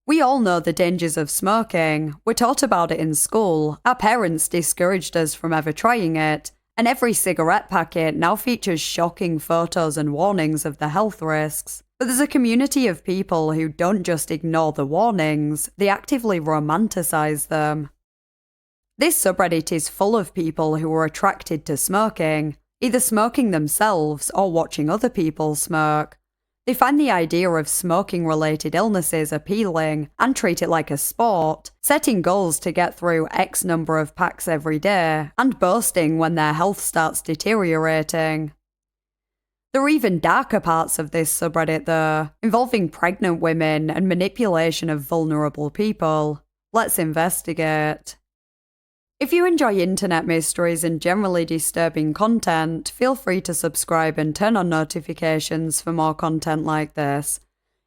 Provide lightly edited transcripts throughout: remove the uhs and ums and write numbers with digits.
We all know the dangers of smoking. We're taught about it in school, our parents discouraged us from ever trying it, and every cigarette packet now features shocking photos and warnings of the health risks. But there's a community of people who don't just ignore the warnings, they actively romanticize them. This subreddit is full of people who are attracted to smoking, either smoking themselves or watching other people smoke. They find the idea of smoking-related illnesses appealing and treat it like a sport, setting goals to get through X number of packs every day, and boasting when their health starts deteriorating. There are even darker parts of this subreddit though, involving pregnant women and manipulation of vulnerable people. Let's investigate. If you enjoy internet mysteries and generally disturbing content, feel free to subscribe and turn on notifications for more content like this.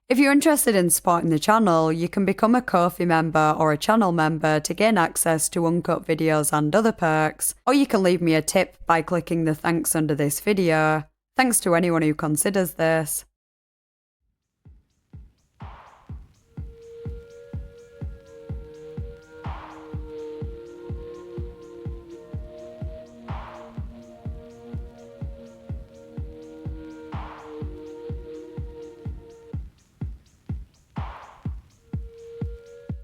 If you're interested in supporting the channel, you can become a Ko-fi member or a channel member to gain access to uncut videos and other perks, or you can leave me a tip by clicking the thanks under this video. Thanks to anyone who considers this.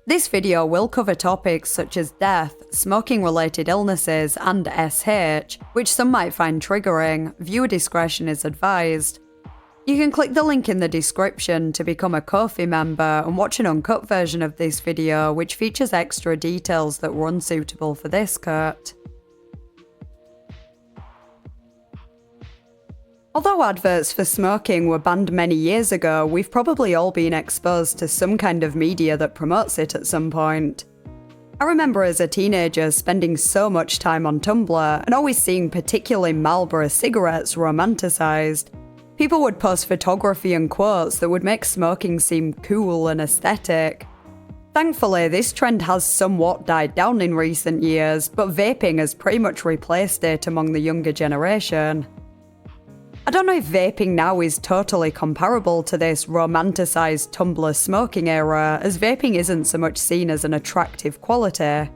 This video will cover topics such as death, smoking-related illnesses, and SH, which some might find triggering. Viewer discretion is advised. You can click the link in the description to become a Ko-fi member and watch an uncut version of this video, which features extra details that were unsuitable for this cut. Although adverts for smoking were banned many years ago, we've probably all been exposed to some kind of media that promotes it at some point. I remember as a teenager spending so much time on Tumblr and always seeing particularly Marlboro cigarettes romanticized. People would post photography and quotes that would make smoking seem cool and aesthetic. Thankfully, this trend has somewhat died down in recent years, but vaping has pretty much replaced it among the younger generation. I don't know if vaping now is totally comparable to this romanticized Tumblr smoking era, as vaping isn't so much seen as an attractive quality.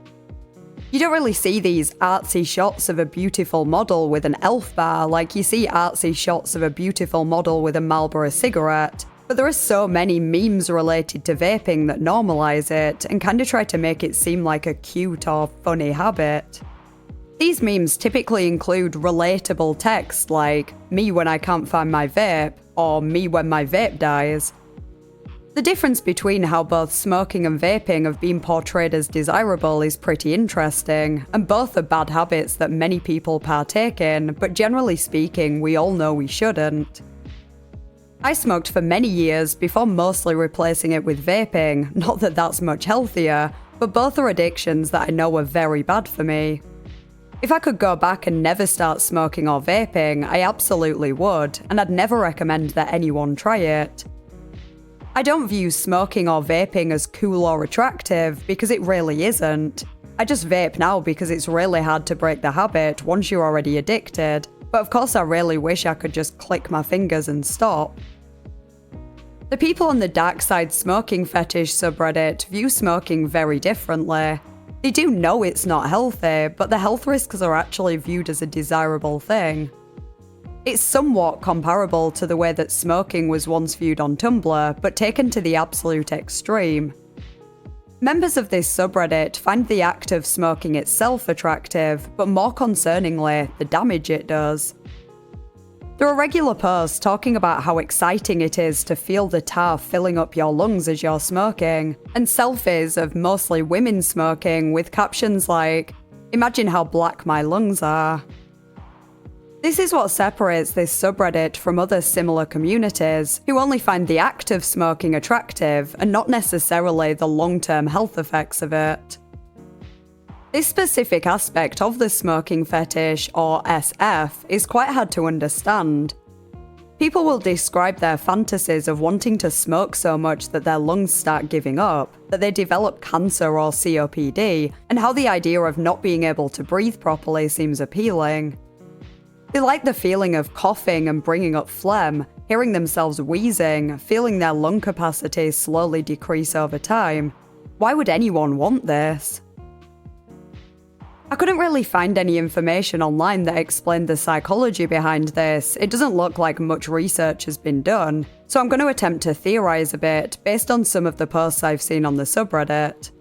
You don't really see these artsy shots of a beautiful model with an elf bar like you see artsy shots of a beautiful model with a Marlboro cigarette, but there are so many memes related to vaping that normalize it and kinda try to make it seem like a cute or funny habit. These memes typically include relatable text like, "me when I can't find my vape," or "me when my vape dies." The difference between how both smoking and vaping have been portrayed as desirable is pretty interesting, and both are bad habits that many people partake in, but generally speaking, we all know we shouldn't. I smoked for many years before mostly replacing it with vaping, not that that's much healthier, but both are addictions that I know are very bad for me. If I could go back and never start smoking or vaping, I absolutely would, and I'd never recommend that anyone try it. I don't view smoking or vaping as cool or attractive, because it really isn't. I just vape now because it's really hard to break the habit once you're already addicted, but of course I really wish I could just click my fingers and stop. The people on the DarkSideSmokingF subreddit view smoking very differently. They do know it's not healthy, but the health risks are actually viewed as a desirable thing. It's somewhat comparable to the way that smoking was once viewed on Tumblr, but taken to the absolute extreme. Members of this subreddit find the act of smoking itself attractive, but more concerningly, the damage it does. There are regular posts talking about how exciting it is to feel the tar filling up your lungs as you're smoking, and selfies of mostly women smoking with captions like, "Imagine how black my lungs are." This is what separates this subreddit from other similar communities, who only find the act of smoking attractive and not necessarily the long-term health effects of it. This specific aspect of the smoking fetish, or SF, is quite hard to understand. People will describe their fantasies of wanting to smoke so much that their lungs start giving up, that they develop cancer or COPD, and how the idea of not being able to breathe properly seems appealing. They like the feeling of coughing and bringing up phlegm, hearing themselves wheezing, feeling their lung capacity slowly decrease over time. Why would anyone want this? I couldn't really find any information online that explained the psychology behind this. It doesn't look like much research has been done, so I'm going to attempt to theorize a bit based on some of the posts I've seen on the subreddit.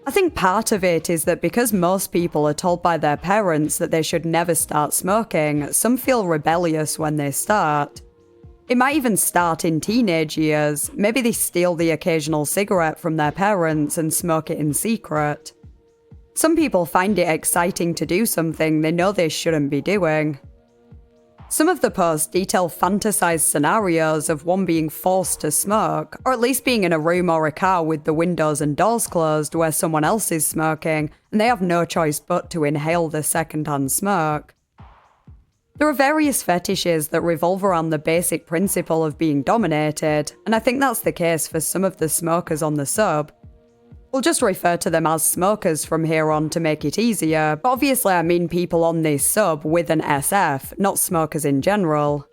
I think part of it is that because most people are told by their parents that they should never start smoking, some feel rebellious when they start. It might even start in teenage years. Maybe they steal the occasional cigarette from their parents and smoke it in secret. Some people find it exciting to do something they know they shouldn't be doing. Some of the posts detail fantasized scenarios of one being forced to smoke, or at least being in a room or a car with the windows and doors closed where someone else is smoking, and they have no choice but to inhale the secondhand smoke. There are various fetishes that revolve around the basic principle of being dominated, and I think that's the case for some of the smokers on the sub. We'll just refer to them as smokers from here on to make it easier, but obviously I mean people on this sub with an SF, not smokers in general.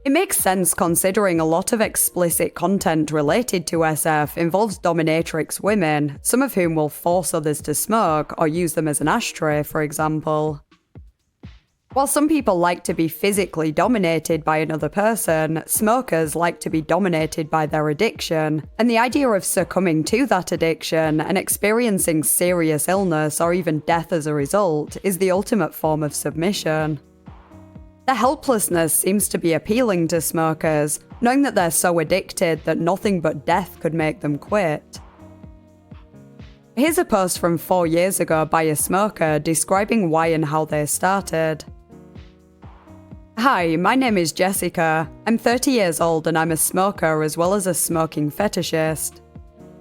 It makes sense considering a lot of explicit content related to SF involves dominatrix women, some of whom will force others to smoke or use them as an ashtray, for example. While some people like to be physically dominated by another person, smokers like to be dominated by their addiction, and the idea of succumbing to that addiction and experiencing serious illness or even death as a result is the ultimate form of submission. The helplessness seems to be appealing to smokers, knowing that they're so addicted that nothing but death could make them quit. Here's a post from 4 years ago by a smoker describing why and how they started. Hi, my name is Jessica. I'm 30 years old and I'm a smoker as well as a smoking fetishist.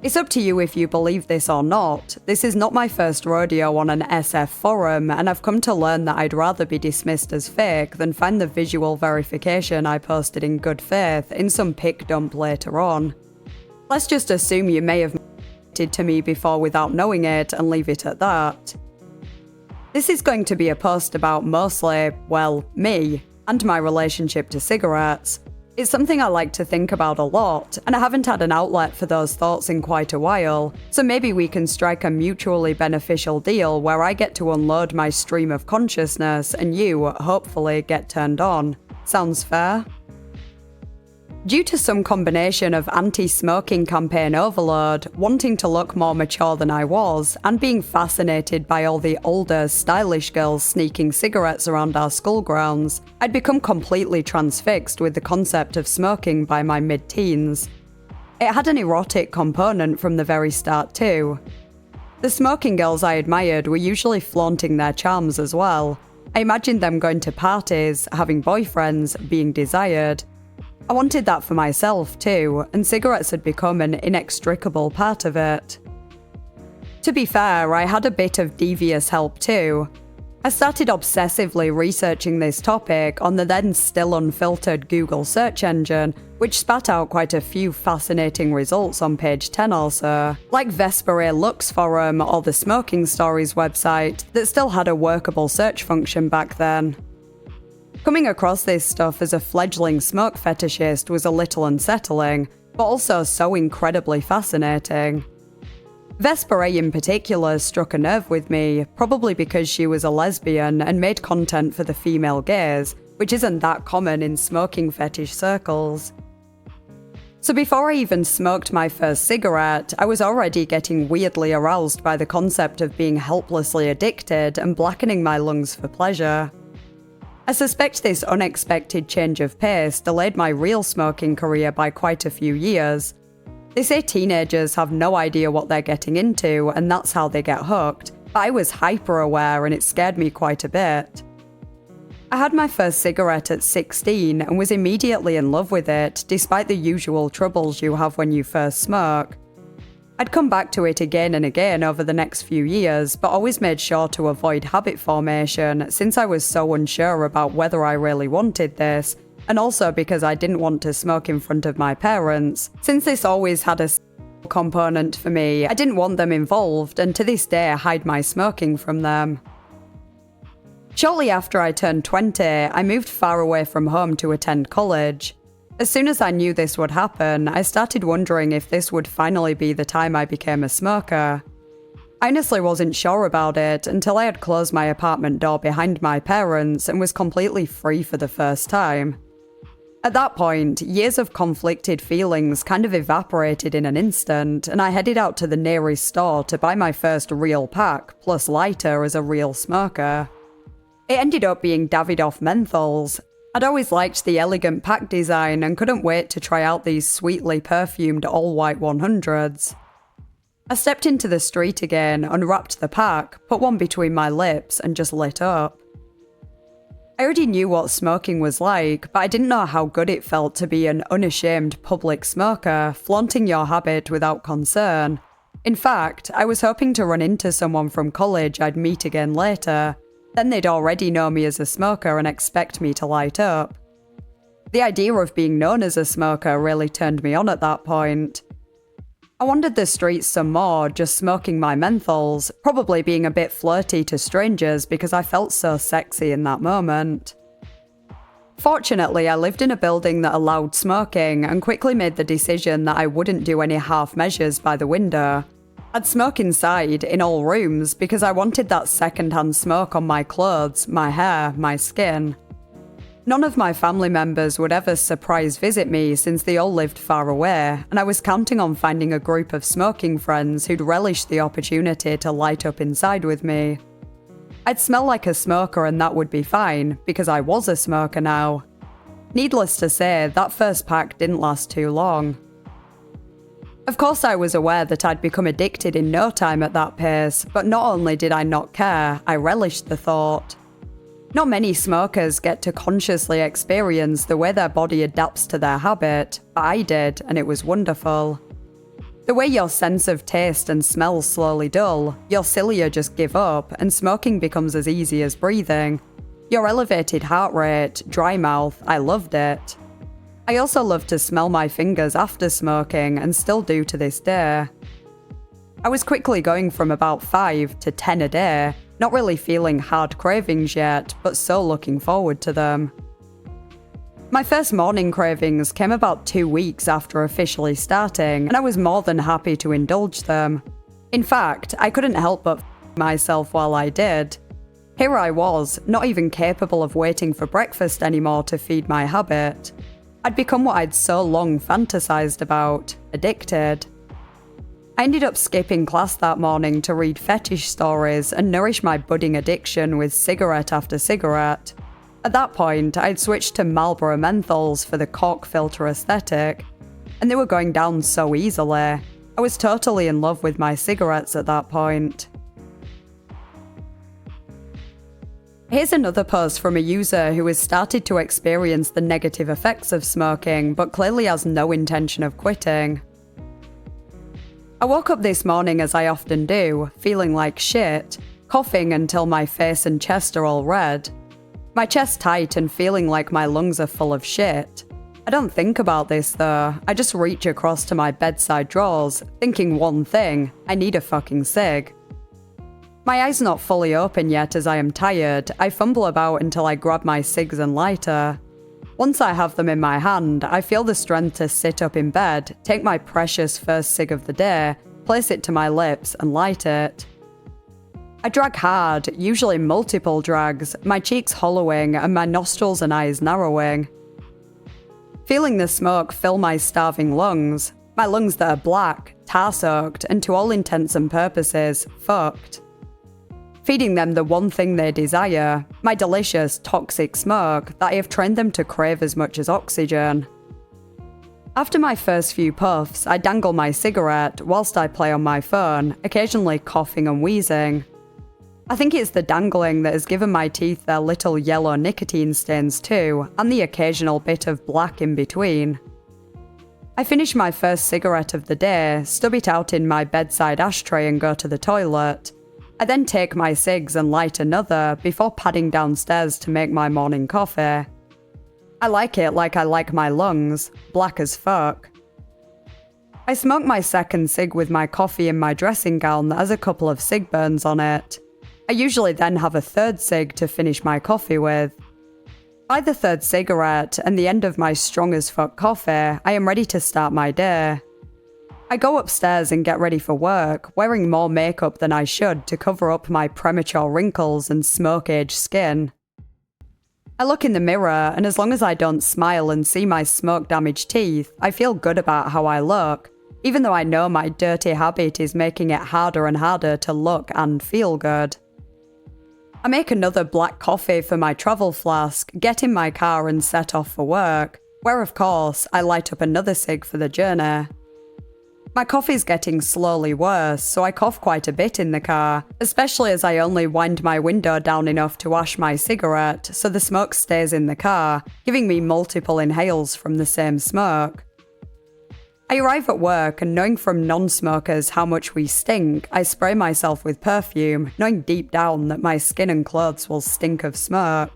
It's up to you if you believe this or not. This is not my first rodeo on an SF forum, and I've come to learn that I'd rather be dismissed as fake than find the visual verification I posted in good faith in some pic dump later on. Let's just assume you may have to me before without knowing it and leave it at that. This is going to be a post about mostly, well, me, and my relationship to cigarettes. It's something I like to think about a lot, and I haven't had an outlet for those thoughts in quite a while, so maybe we can strike a mutually beneficial deal where I get to unload my stream of consciousness and you, hopefully, get turned on. Sounds fair? Due to some combination of anti-smoking campaign overload, wanting to look more mature than I was, and being fascinated by all the older, stylish girls sneaking cigarettes around our school grounds, I'd become completely transfixed with the concept of smoking by my mid-teens. It had an erotic component from the very start too. The smoking girls I admired were usually flaunting their charms as well. I imagined them going to parties, having boyfriends, being desired. I wanted that for myself too, and cigarettes had become an inextricable part of it. To be fair, I had a bit of devious help too. I started obsessively researching this topic on the then still unfiltered Google search engine, which spat out quite a few fascinating results on page 10 or so, like Vespere Lux Forum or the Smoking Stories website that still had a workable search function back then. Coming across this stuff as a fledgling smoke fetishist was a little unsettling, but also so incredibly fascinating. Vespere in particular struck a nerve with me, probably because she was a lesbian and made content for the female gaze, which isn't that common in smoking fetish circles. So before I even smoked my first cigarette, I was already getting weirdly aroused by the concept of being helplessly addicted and blackening my lungs for pleasure. I suspect this unexpected change of pace delayed my real smoking career by quite a few years. They say teenagers have no idea what they're getting into, and that's how they get hooked, but I was hyper-aware and it scared me quite a bit. I had my first cigarette at 16 and was immediately in love with it, despite the usual troubles you have when you first smoke. I'd come back to it again and again over the next few years, but always made sure to avoid habit formation since I was so unsure about whether I really wanted this, and also because I didn't want to smoke in front of my parents. Since this always had a component for me, I didn't want them involved, and to this day I hide my smoking from them. Shortly after I turned 20, I moved far away from home to attend college. As soon as I knew this would happen, I started wondering if this would finally be the time I became a smoker. I honestly wasn't sure about it until I had closed my apartment door behind my parents and was completely free for the first time. At that point, years of conflicted feelings kind of evaporated in an instant, and I headed out to the nearest store to buy my first real pack, plus lighter as a real smoker. It ended up being Davidoff menthols. I'd always liked the elegant pack design and couldn't wait to try out these sweetly perfumed all-white 100s. I stepped into the street again, unwrapped the pack, put one between my lips, and just lit up. I already knew what smoking was like, but I didn't know how good it felt to be an unashamed public smoker, flaunting your habit without concern. In fact, I was hoping to run into someone from college I'd meet again later. Then they'd already know me as a smoker and expect me to light up. The idea of being known as a smoker really turned me on at that point. I wandered the streets some more, just smoking my menthols, probably being a bit flirty to strangers because I felt so sexy in that moment. Fortunately, I lived in a building that allowed smoking and quickly made the decision that I wouldn't do any half measures by the window. I'd smoke inside, in all rooms, because I wanted that second-hand smoke on my clothes, my hair, my skin. None of my family members would ever surprise visit me since they all lived far away, and I was counting on finding a group of smoking friends who'd relish the opportunity to light up inside with me. I'd smell like a smoker and that would be fine, because I was a smoker now. Needless to say, that first pack didn't last too long. Of course I was aware that I'd become addicted in no time at that pace, but not only did I not care, I relished the thought. Not many smokers get to consciously experience the way their body adapts to their habit, but I did, and it was wonderful. The way your sense of taste and smell slowly dull, your cilia just give up, and smoking becomes as easy as breathing. Your elevated heart rate, dry mouth, I loved it. I also loved to smell my fingers after smoking, and still do to this day. I was quickly going from about 5 to 10 a day, not really feeling hard cravings yet, but so looking forward to them. My first morning cravings came about 2 weeks after officially starting, and I was more than happy to indulge them. In fact, I couldn't help but myself while I did. Here I was, not even capable of waiting for breakfast anymore to feed my habit. I'd become what I'd so long fantasized about, addicted. I ended up skipping class that morning to read fetish stories and nourish my budding addiction with cigarette after cigarette. At that point, I'd switched to Marlboro menthols for the cork filter aesthetic, and they were going down so easily. I was totally in love with my cigarettes at that point. Here's another post from a user who has started to experience the negative effects of smoking, but clearly has no intention of quitting. I woke up this morning as I often do, feeling like shit, coughing until my face and chest are all red. My chest tight and feeling like my lungs are full of shit. I don't think about this though, I just reach across to my bedside drawers, thinking one thing, I need a fucking cig. My eyes not fully open yet as I am tired, I fumble about until I grab my cigs and lighter. Once I have them in my hand, I feel the strength to sit up in bed, take my precious first cig of the day, place it to my lips and light it. I drag hard, usually multiple drags, my cheeks hollowing and my nostrils and eyes narrowing. Feeling the smoke fill my starving lungs, my lungs that are black, tar-soaked, and to all intents and purposes, fucked. Feeding them the one thing they desire, my delicious, toxic smoke that I have trained them to crave as much as oxygen. After my first few puffs, I dangle my cigarette whilst I play on my phone, occasionally coughing and wheezing. I think it's the dangling that has given my teeth their little yellow nicotine stains too, and the occasional bit of black in between. I finish my first cigarette of the day, stub it out in my bedside ashtray and go to the toilet. I then take my cigs and light another before padding downstairs to make my morning coffee. I like it like I like my lungs, black as fuck. I smoke my second cig with my coffee in my dressing gown that has a couple of cig burns on it. I usually then have a third cig to finish my coffee with. By the third cigarette and the end of my strong as fuck coffee, I am ready to start my day. I go upstairs and get ready for work, wearing more makeup than I should to cover up my premature wrinkles and smoke-aged skin. I look in the mirror, and as long as I don't smile and see my smoke-damaged teeth, I feel good about how I look, even though I know my dirty habit is making it harder and harder to look and feel good. I make another black coffee for my travel flask, get in my car and set off for work, where of course I light up another cig for the journey. My coffee's getting slowly worse, so I cough quite a bit in the car, especially as I only wind my window down enough to ash my cigarette, so the smoke stays in the car, giving me multiple inhales from the same smoke. I arrive at work, and knowing from non-smokers how much we stink, I spray myself with perfume, knowing deep down that my skin and clothes will stink of smoke.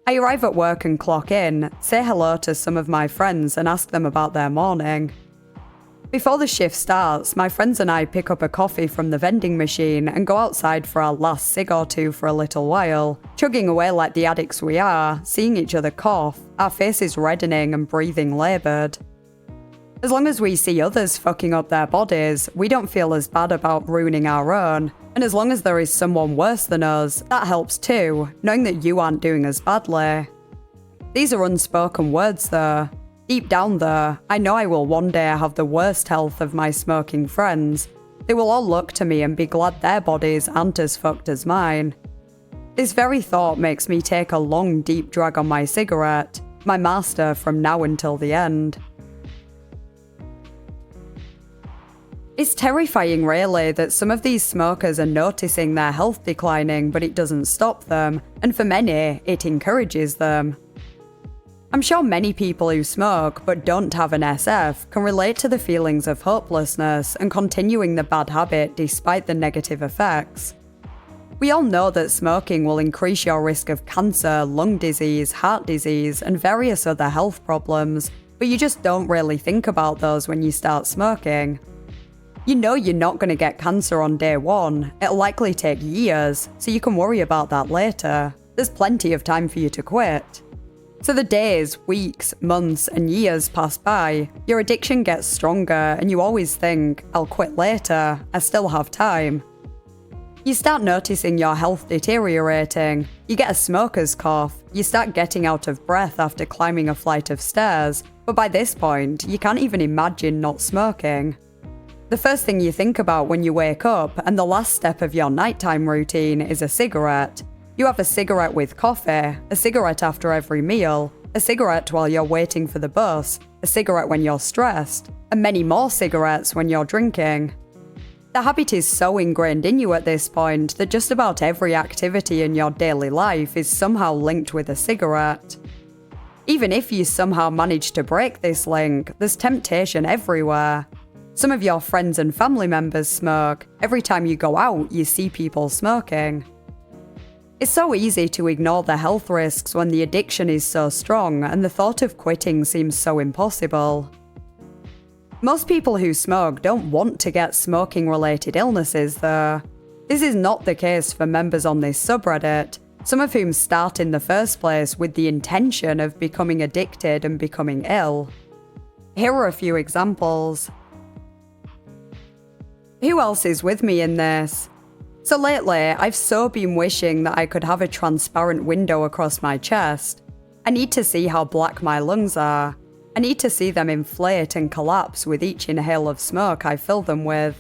I arrive at work and clock in, say hello to some of my friends and ask them about their morning. Before the shift starts, my friends and I pick up a coffee from the vending machine and go outside for our last cig or two for a little while, chugging away like the addicts we are, seeing each other cough, our faces reddening and breathing laboured. As long as we see others fucking up their bodies, we don't feel as bad about ruining our own, and as long as there is someone worse than us, that helps too, knowing that you aren't doing as badly. These are unspoken words though. Deep down though, I know I will one day have the worst health of my smoking friends. They will all look to me and be glad their bodies aren't as fucked as mine. This very thought makes me take a long deep drag on my cigarette, my master from now until the end. It's terrifying really that some of these smokers are noticing their health declining, but it doesn't stop them, and for many, it encourages them. I'm sure many people who smoke but don't have an SF can relate to the feelings of hopelessness and continuing the bad habit despite the negative effects. We all know that smoking will increase your risk of cancer, lung disease, heart disease, and various other health problems, but you just don't really think about those when you start smoking. You know you're not going to get cancer on day one, it'll likely take years, so you can worry about that later. There's plenty of time for you to quit. So the days, weeks, months, and years pass by, your addiction gets stronger, and you always think, I'll quit later, I still have time. You start noticing your health deteriorating, you get a smoker's cough, you start getting out of breath after climbing a flight of stairs, but by this point, you can't even imagine not smoking. The first thing you think about when you wake up, and the last step of your nighttime routine, is a cigarette. You have a cigarette with coffee, a cigarette after every meal, a cigarette while you're waiting for the bus, a cigarette when you're stressed, and many more cigarettes when you're drinking. The habit is so ingrained in you at this point that just about every activity in your daily life is somehow linked with a cigarette. Even if you somehow manage to break this link, there's temptation everywhere. Some of your friends and family members smoke. Every time you go out, you see people smoking. It's so easy to ignore the health risks when the addiction is so strong and the thought of quitting seems so impossible. Most people who smoke don't want to get smoking-related illnesses though. This is not the case for members on this subreddit, some of whom start in the first place with the intention of becoming addicted and becoming ill. Here are a few examples. Who else is with me in this? So lately, I've so been wishing that I could have a transparent window across my chest. I need to see how black my lungs are. I need to see them inflate and collapse with each inhale of smoke I fill them with.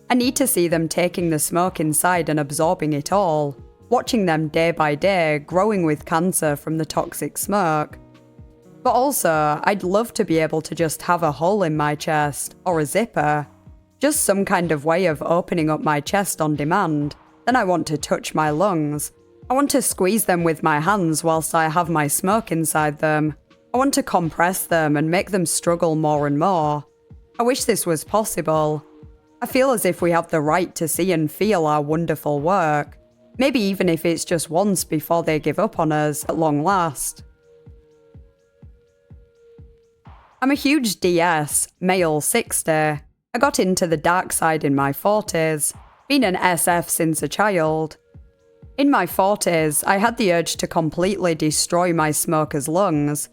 I need to see them taking the smoke inside and absorbing it all, watching them day by day growing with cancer from the toxic smoke. But also, I'd love to be able to just have a hole in my chest, or a zipper. Just some kind of way of opening up my chest on demand. Then I want to touch my lungs. I want to squeeze them with my hands whilst I have my smoke inside them. I want to compress them and make them struggle more and more. I wish this was possible. I feel as if we have the right to see and feel our wonderful work. Maybe even if it's just once before they give up on us at long last. I'm a huge DS, male 60. I got into the dark side in my 40s, been an SF since a child. In my 40s, I had the urge to completely destroy my smoker's lungs.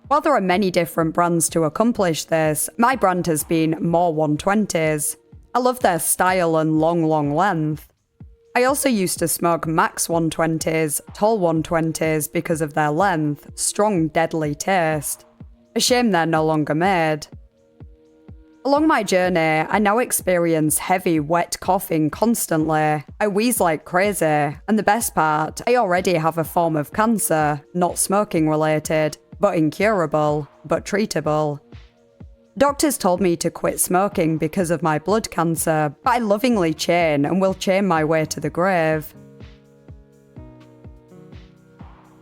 While there are many different brands to accomplish this, my brand has been More 120s. I love their style and long length. I also used to smoke Max 120s, Tall 120s because of their length, strong, deadly taste. A shame they're no longer made. Along my journey, I now experience heavy, wet coughing constantly. I wheeze like crazy, and the best part, I already have a form of cancer, not smoking related, but incurable, but treatable. Doctors told me to quit smoking because of my blood cancer, but I lovingly chain and will chain my way to the grave.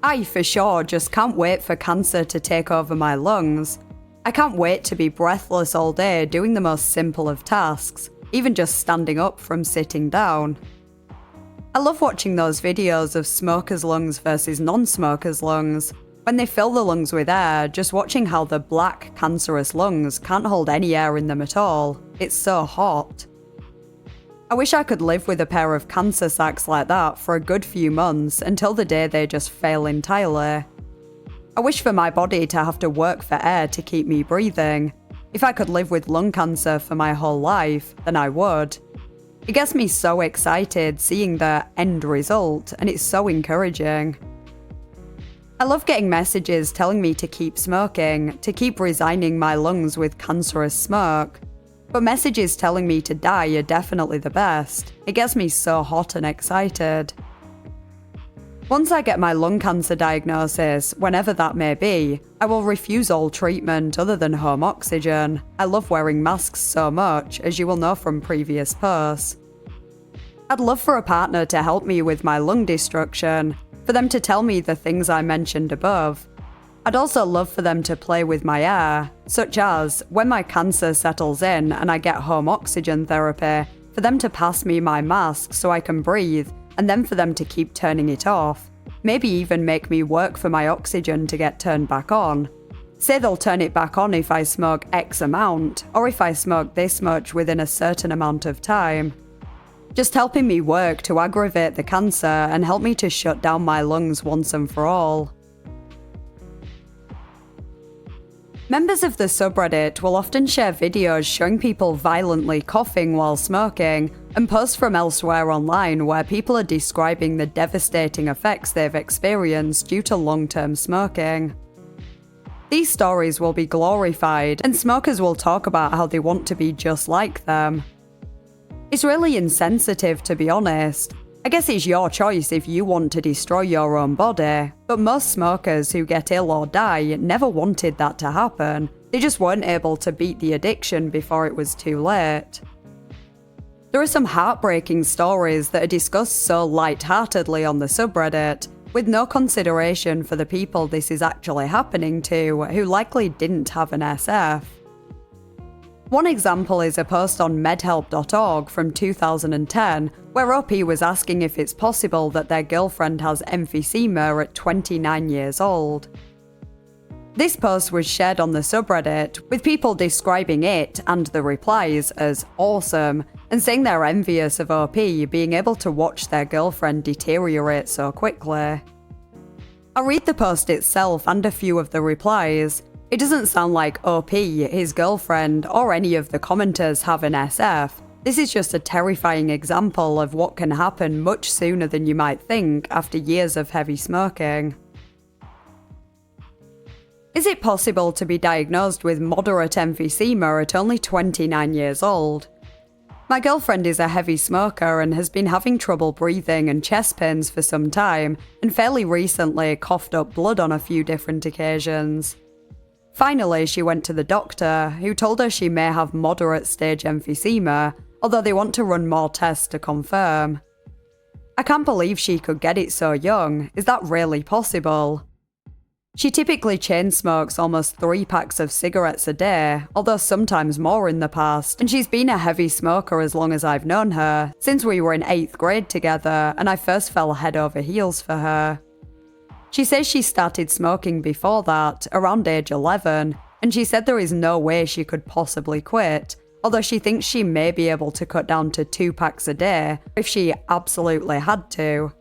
I, for sure, just can't wait for cancer to take over my lungs. I can't wait to be breathless all day doing the most simple of tasks, even just standing up from sitting down. I love watching those videos of smokers' lungs versus non-smokers' lungs. When they fill the lungs with air, just watching how the black, cancerous lungs can't hold any air in them at all. It's so hot. I wish I could live with a pair of cancer sacs like that for a good few months until the day they just fail entirely. I wish for my body to have to work for air to keep me breathing. If I could live with lung cancer for my whole life, then I would. It gets me so excited seeing the end result, and it's so encouraging. I love getting messages telling me to keep smoking, to keep resigning my lungs with cancerous smoke. But messages telling me to die are definitely the best. It gets me so hot and excited. Once I get my lung cancer diagnosis, whenever that may be, I will refuse all treatment other than home oxygen. I love wearing masks so much, as you will know from previous posts. I'd love for a partner to help me with my lung destruction, for them to tell me the things I mentioned above. I'd also love for them to play with my air, such as, when my cancer settles in and I get home oxygen therapy, for them to pass me my mask so I can breathe, and then for them to keep turning it off. Maybe even make me work for my oxygen to get turned back on. Say they'll turn it back on if I smoke X amount, or if I smoke this much within a certain amount of time. Just helping me work to aggravate the cancer and help me to shut down my lungs once and for all. Members of the subreddit will often share videos showing people violently coughing while smoking, and posts from elsewhere online where people are describing the devastating effects they've experienced due to long-term smoking. These stories will be glorified, and smokers will talk about how they want to be just like them. It's really insensitive, to be honest. I guess it's your choice if you want to destroy your own body, but most smokers who get ill or die never wanted that to happen. They just weren't able to beat the addiction before it was too late. There are some heartbreaking stories that are discussed so lightheartedly on the subreddit, with no consideration for the people this is actually happening to, who likely didn't have an SF. One example is a post on medhelp.org from 2010, where OP was asking if it's possible that their girlfriend has emphysema at 29 years old. This post was shared on the subreddit, with people describing it and the replies as awesome, and saying they're envious of OP being able to watch their girlfriend deteriorate so quickly. I'll read the post itself and a few of the replies. It doesn't sound like OP, his girlfriend, or any of the commenters have an SF. This is just a terrifying example of what can happen much sooner than you might think after years of heavy smoking. Is it possible to be diagnosed with moderate emphysema at only 29 years old? My girlfriend is a heavy smoker and has been having trouble breathing and chest pains for some time, and fairly recently coughed up blood on a few different occasions. Finally, she went to the doctor, who told her she may have moderate stage emphysema, although they want to run more tests to confirm. I can't believe she could get it so young. Is that really possible? She typically chain smokes almost 3 packs of cigarettes a day, although sometimes more in the past, and she's been a heavy smoker as long as I've known her, since we were in 8th grade together and I first fell head over heels for her. She says she started smoking before that, around age 11, and she said there is no way she could possibly quit, although she thinks she may be able to cut down to 2 packs a day if she absolutely had to.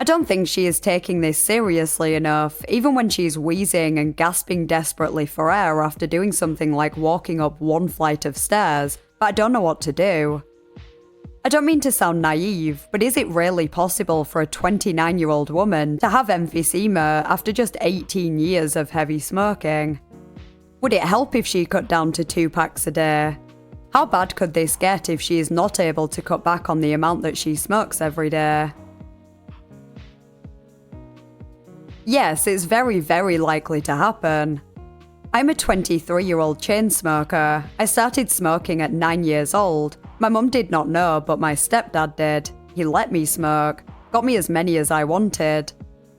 I don't think she is taking this seriously enough, even when she's wheezing and gasping desperately for air after doing something like walking up one flight of stairs, but I don't know what to do. I don't mean to sound naive, but is it really possible for a 29-year-old woman to have emphysema after just 18 years of heavy smoking? Would it help if she cut down to 2 packs a day? How bad could this get if she is not able to cut back on the amount that she smokes every day? Yes, it's very, very likely to happen. I'm a 23-year-old chain smoker. I started smoking at 9 years old. My mum did not know, but my stepdad did. He let me smoke, got me as many as I wanted.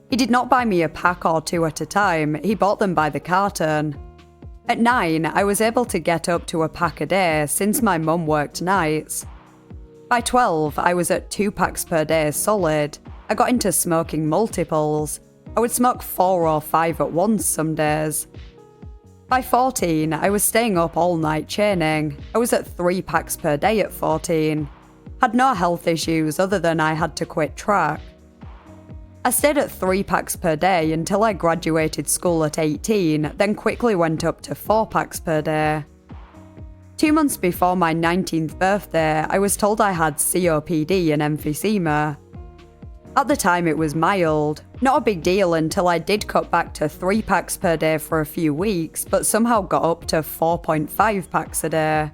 He did not buy me a pack or 2 at a time, he bought them by the carton. At 9, I was able to get up to a pack a day since my mum worked nights. By 12, I was at 2 packs per day solid. I got into smoking multiples. I would smoke 4 or 5 at once some days. By 14, I was staying up all night chaining. I was at 3 packs per day at 14. Had no health issues other than I had to quit track. I stayed at 3 packs per day until I graduated school at 18, then quickly went up to 4 packs per day. 2 months before my 19th birthday, I was told I had COPD and emphysema. At the time it was mild, not a big deal until I did cut back to 3 packs per day for a few weeks, but somehow got up to 4.5 packs a day.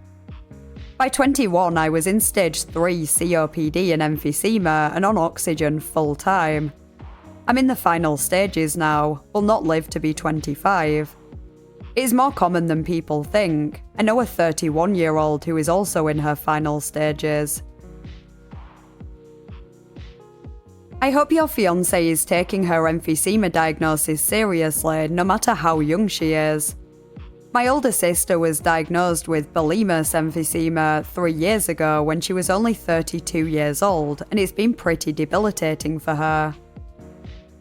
By 21 I was in stage 3 COPD and emphysema and on oxygen full time. I'm in the final stages now, will not live to be 25. It is more common than people think. I know a 31-year-old who is also in her final stages. I hope your fiancé is taking her emphysema diagnosis seriously, no matter how young she is. My older sister was diagnosed with bulimous emphysema 3 years ago when she was only 32 years old, and it's been pretty debilitating for her.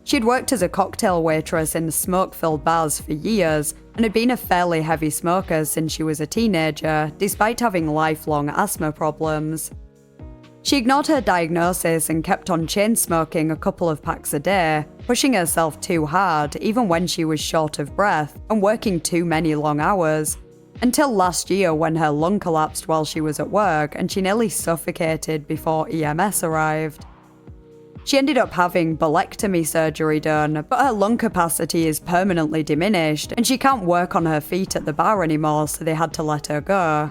She'd worked as a cocktail waitress in smoke-filled bars for years, and had been a fairly heavy smoker since she was a teenager, despite having lifelong asthma problems. She ignored her diagnosis and kept on chain smoking a couple of packs a day, pushing herself too hard even when she was short of breath and working too many long hours, until last year when her lung collapsed while she was at work and she nearly suffocated before EMS arrived. She ended up having bulectomy surgery done, but her lung capacity is permanently diminished and she can't work on her feet at the bar anymore, so they had to let her go.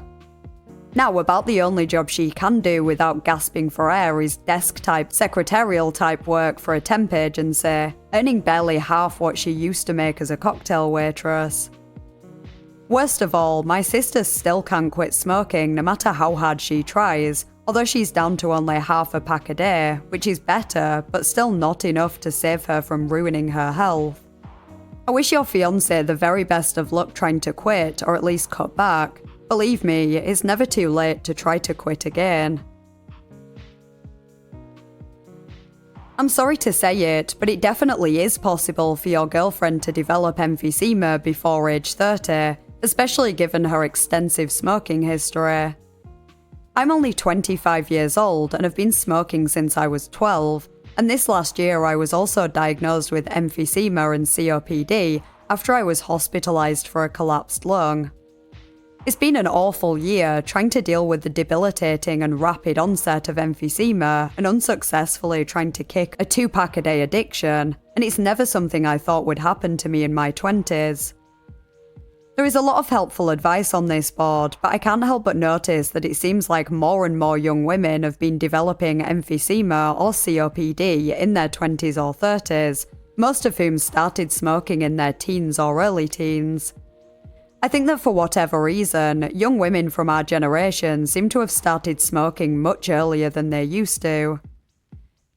Now, about the only job she can do without gasping for air is desk-type, secretarial-type work for a temp agency, earning barely half what she used to make as a cocktail waitress. Worst of all, my sister still can't quit smoking no matter how hard she tries, although she's down to only half a pack a day, which is better, but still not enough to save her from ruining her health. I wish your fiancé the very best of luck trying to quit, or at least cut back. Believe me, it's never too late to try to quit again. I'm sorry to say it, but it definitely is possible for your girlfriend to develop emphysema before age 30, especially given her extensive smoking history. I'm only 25 years old and have been smoking since I was 12, and this last year I was also diagnosed with emphysema and COPD after I was hospitalized for a collapsed lung. It's been an awful year trying to deal with the debilitating and rapid onset of emphysema and unsuccessfully trying to kick a 2-pack a day addiction, and it's never something I thought would happen to me in my 20s. There is a lot of helpful advice on this board, but I can't help but notice that it seems like more and more young women have been developing emphysema or COPD in their 20s or 30s, most of whom started smoking in their teens or early teens. I think that for whatever reason, young women from our generation seem to have started smoking much earlier than they used to.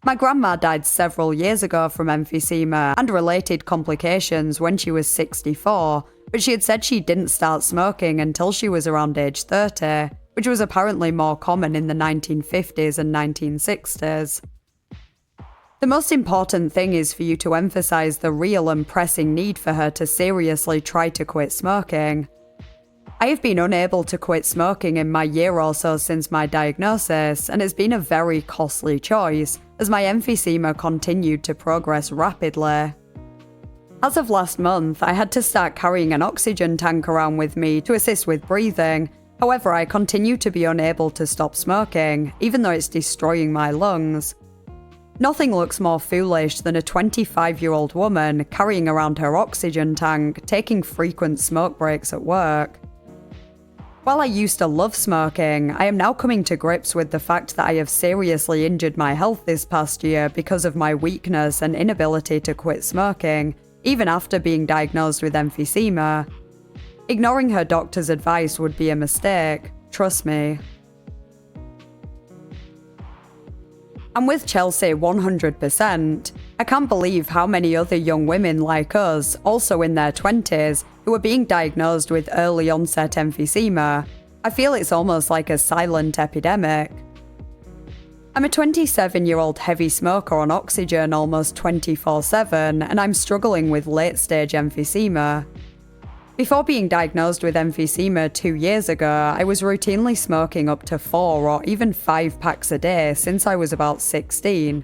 My grandma died several years ago from emphysema and related complications when she was 64, but she had said she didn't start smoking until she was around age 30, which was apparently more common in the 1950s and 1960s. The most important thing is for you to emphasize the real and pressing need for her to seriously try to quit smoking. I have been unable to quit smoking in my year or so since my diagnosis, and it's been a very costly choice, as my emphysema continued to progress rapidly. As of last month, I had to start carrying an oxygen tank around with me to assist with breathing. However, I continue to be unable to stop smoking, even though it's destroying my lungs. Nothing looks more foolish than a 25-year-old woman carrying around her oxygen tank, taking frequent smoke breaks at work. While I used to love smoking, I am now coming to grips with the fact that I have seriously injured my health this past year because of my weakness and inability to quit smoking, even after being diagnosed with emphysema. Ignoring her doctor's advice would be a mistake, trust me. I'm with Chelsea 100%. I can't believe how many other young women like us, also in their 20s, who are being diagnosed with early onset emphysema. I feel it's almost like a silent epidemic. I'm a 27-year-old heavy smoker on oxygen almost 24/7, and I'm struggling with late-stage emphysema. Before being diagnosed with emphysema 2 years ago, I was routinely smoking up to 4 or even 5 packs a day since I was about 16.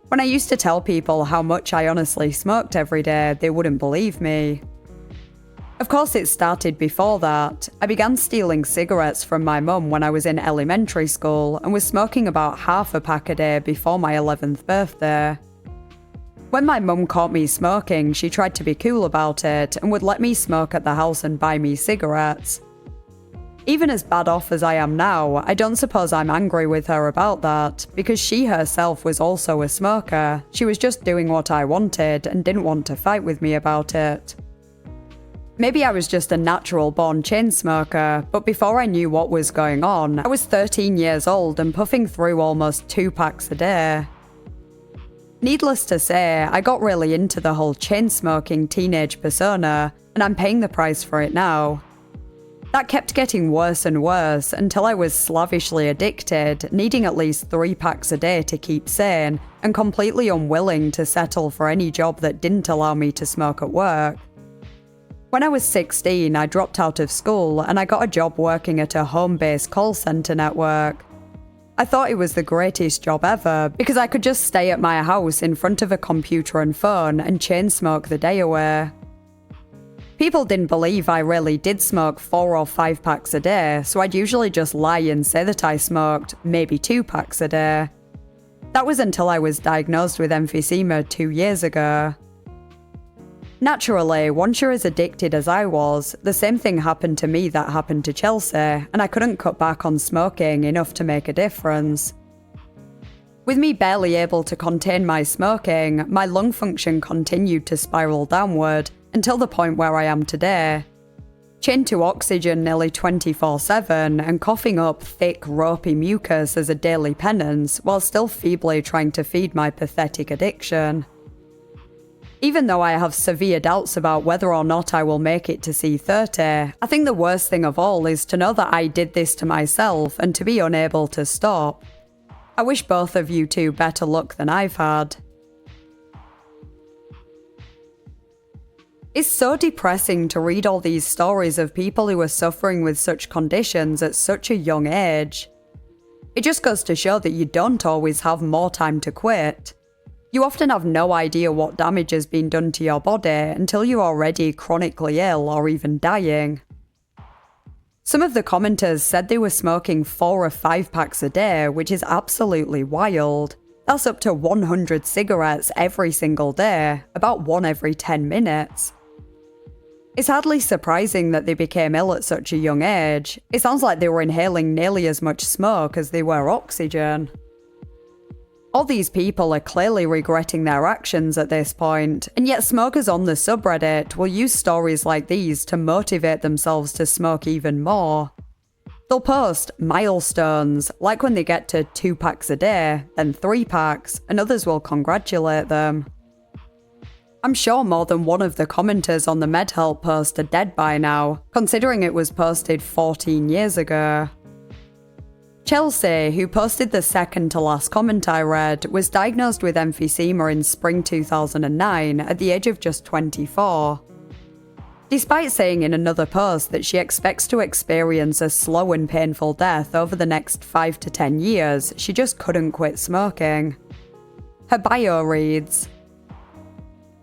When I used to tell people how much I honestly smoked every day, they wouldn't believe me. Of course, it started before that. I began stealing cigarettes from my mum when I was in elementary school and was smoking about half a pack a day before my 11th birthday. When my mum caught me smoking, she tried to be cool about it and would let me smoke at the house and buy me cigarettes. Even as bad off as I am now, I don't suppose I'm angry with her about that, because she herself was also a smoker. She was just doing what I wanted and didn't want to fight with me about it. Maybe I was just a natural-born chain smoker, but before I knew what was going on, I was 13 years old and puffing through almost 2 packs a day. Needless to say, I got really into the whole chain-smoking teenage persona, and I'm paying the price for it now. That kept getting worse and worse until I was slavishly addicted, needing at least 3 packs a day to keep sane, and completely unwilling to settle for any job that didn't allow me to smoke at work. When I was 16, I dropped out of school and I got a job working at a home-based call center network. I thought it was the greatest job ever because I could just stay at my house in front of a computer and phone and chain smoke the day away. People didn't believe I really did smoke 4 or 5 packs a day, so I'd usually just lie and say that I smoked maybe 2 packs a day. That was until I was diagnosed with emphysema 2 years ago. Naturally, once you're as addicted as I was, the same thing happened to me that happened to Chelsea, and I couldn't cut back on smoking enough to make a difference. With me barely able to contain my smoking, my lung function continued to spiral downward until the point where I am today. Chained to oxygen nearly 24/7 and coughing up thick, ropey mucus as a daily penance while still feebly trying to feed my pathetic addiction. Even though I have severe doubts about whether or not I will make it to C30, I think the worst thing of all is to know that I did this to myself and to be unable to stop. I wish both of you two better luck than I've had. It's so depressing to read all these stories of people who are suffering with such conditions at such a young age. It just goes to show that you don't always have more time to quit. You often have no idea what damage has been done to your body until you're already chronically ill or even dying. Some of the commenters said they were smoking 4 or 5 packs a day, which is absolutely wild. That's up to 100 cigarettes every single day, about 1 every 10 minutes. It's hardly surprising that they became ill at such a young age. It sounds like they were inhaling nearly as much smoke as they were oxygen. All these people are clearly regretting their actions at this point, and yet smokers on the subreddit will use stories like these to motivate themselves to smoke even more. They'll post milestones, like when they get to 2 packs a day, then 3 packs, and others will congratulate them. I'm sure more than one of the commenters on the MedHelp post are dead by now, considering it was posted 14 years ago. Chelsea, who posted the second to last comment I read, was diagnosed with emphysema in spring 2009 at the age of just 24. Despite saying in another post that she expects to experience a slow and painful death over the next 5 to 10 years, she just couldn't quit smoking. Her bio reads,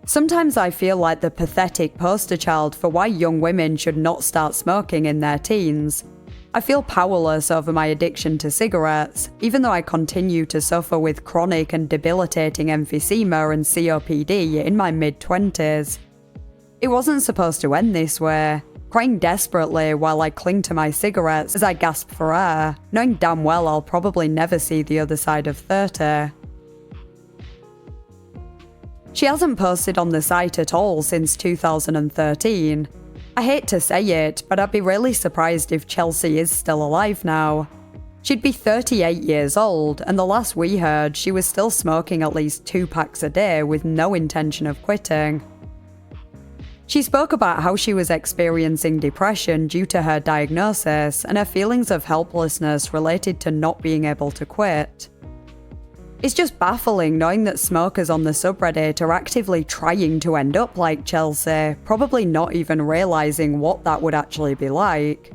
"Sometimes I feel like the pathetic poster child for why young women should not start smoking in their teens. I feel powerless over my addiction to cigarettes, even though I continue to suffer with chronic and debilitating emphysema and COPD in my mid-20s. It wasn't supposed to end this way, crying desperately while I cling to my cigarettes as I gasp for air, knowing damn well I'll probably never see the other side of 30. She hasn't posted on the site at all since 2013. I hate to say it, but I'd be really surprised if Chelsea is still alive now. She'd be 38 years old, and the last we heard, she was still smoking at least 2 packs a day with no intention of quitting. She spoke about how she was experiencing depression due to her diagnosis and her feelings of helplessness related to not being able to quit. It's just baffling knowing that smokers on the subreddit are actively trying to end up like Chelsea, probably not even realising what that would actually be like.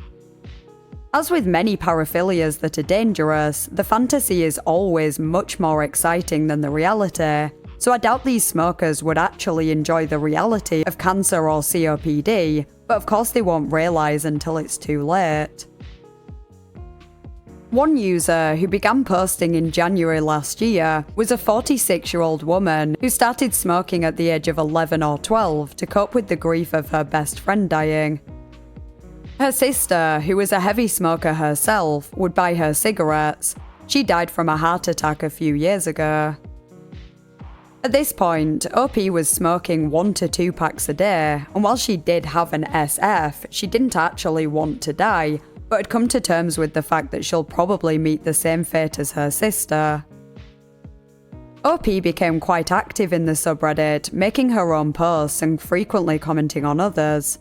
As with many paraphilias that are dangerous, the fantasy is always much more exciting than the reality, so I doubt these smokers would actually enjoy the reality of cancer or COPD, but of course they won't realise until it's too late. One user who began posting in January last year was a 46-year-old woman who started smoking at the age of 11 or 12 to cope with the grief of her best friend dying. Her sister, who was a heavy smoker herself, would buy her cigarettes. She died from a heart attack a few years ago. At this point, OP was smoking 1 to 2 packs a day, and while she did have an SF, she didn't actually want to die, but had come to terms with the fact that she'll probably meet the same fate as her sister. OP became quite active in the subreddit, making her own posts and frequently commenting on others.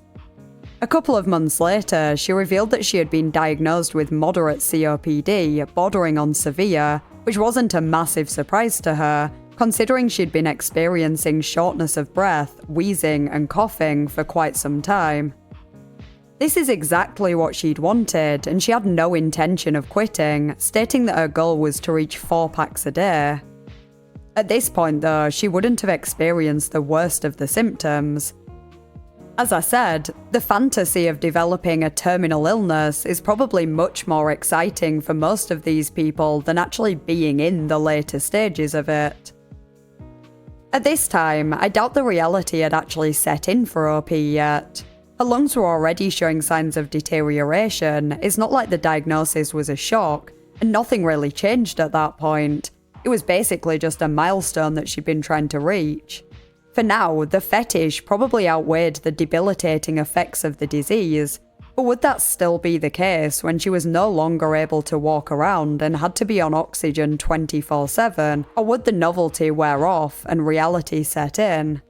A couple of months later, she revealed that she had been diagnosed with moderate COPD, bordering on severe, which wasn't a massive surprise to her, considering she'd been experiencing shortness of breath, wheezing, and coughing for quite some time. This is exactly what she'd wanted, and she had no intention of quitting, stating that her goal was to reach 4 packs a day. At this point though, she wouldn't have experienced the worst of the symptoms. As I said, the fantasy of developing a terminal illness is probably much more exciting for most of these people than actually being in the later stages of it. At this time, I doubt the reality had actually set in for OP yet. Her lungs were already showing signs of deterioration. It's not like the diagnosis was a shock, and nothing really changed at that point. It was basically just a milestone that she'd been trying to reach. For now, the fetish probably outweighed the debilitating effects of the disease, but would that still be the case when she was no longer able to walk around and had to be on oxygen 24/7, or would the novelty wear off and reality set in?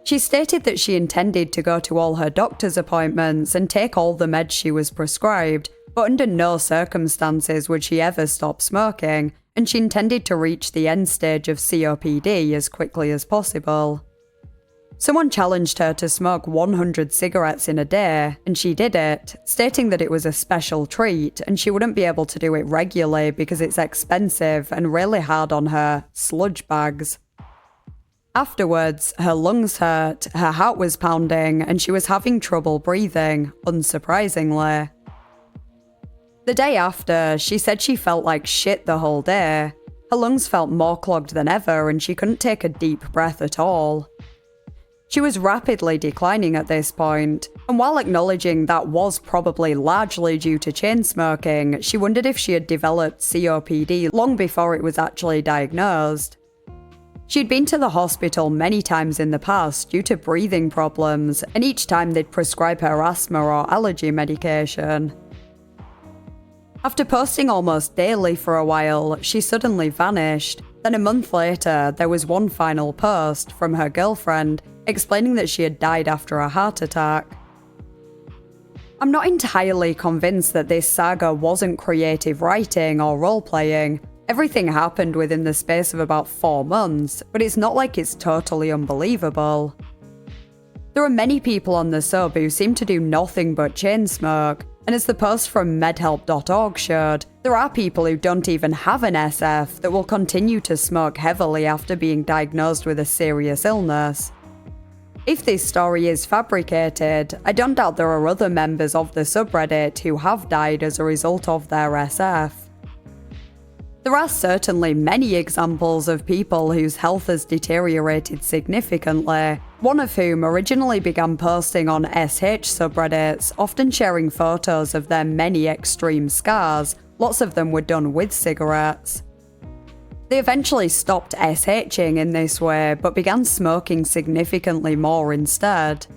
She stated that she intended to go to all her doctor's appointments and take all the meds she was prescribed, but under no circumstances would she ever stop smoking, and she intended to reach the end stage of COPD as quickly as possible. Someone challenged her to smoke 100 cigarettes in a day, and she did it, stating that it was a special treat and she wouldn't be able to do it regularly because it's expensive and really hard on her sludge bags. Afterwards, her lungs hurt, her heart was pounding, and she was having trouble breathing, unsurprisingly. The day after, she said she felt like shit the whole day. Her lungs felt more clogged than ever and she couldn't take a deep breath at all. She was rapidly declining at this point, and while acknowledging that was probably largely due to chain smoking, she wondered if she had developed COPD long before it was actually diagnosed. She'd been to the hospital many times in the past due to breathing problems, and each time they'd prescribe her asthma or allergy medication. After posting almost daily for a while, she suddenly vanished. Then a month later, there was one final post from her girlfriend explaining that she had died after a heart attack. I'm not entirely convinced that this saga wasn't creative writing or role-playing. Everything happened within the space of about 4 months, but it's not like it's totally unbelievable. There are many people on the sub who seem to do nothing but chain smoke, and as the post from medhelp.org showed, there are people who don't even have an SF that will continue to smoke heavily after being diagnosed with a serious illness. If this story is fabricated, I don't doubt there are other members of the subreddit who have died as a result of their SF. There are certainly many examples of people whose health has deteriorated significantly, one of whom originally began posting on SH subreddits, often sharing photos of their many extreme scars. Lots of them were done with cigarettes. They eventually stopped SHing in this way, but began smoking significantly more instead.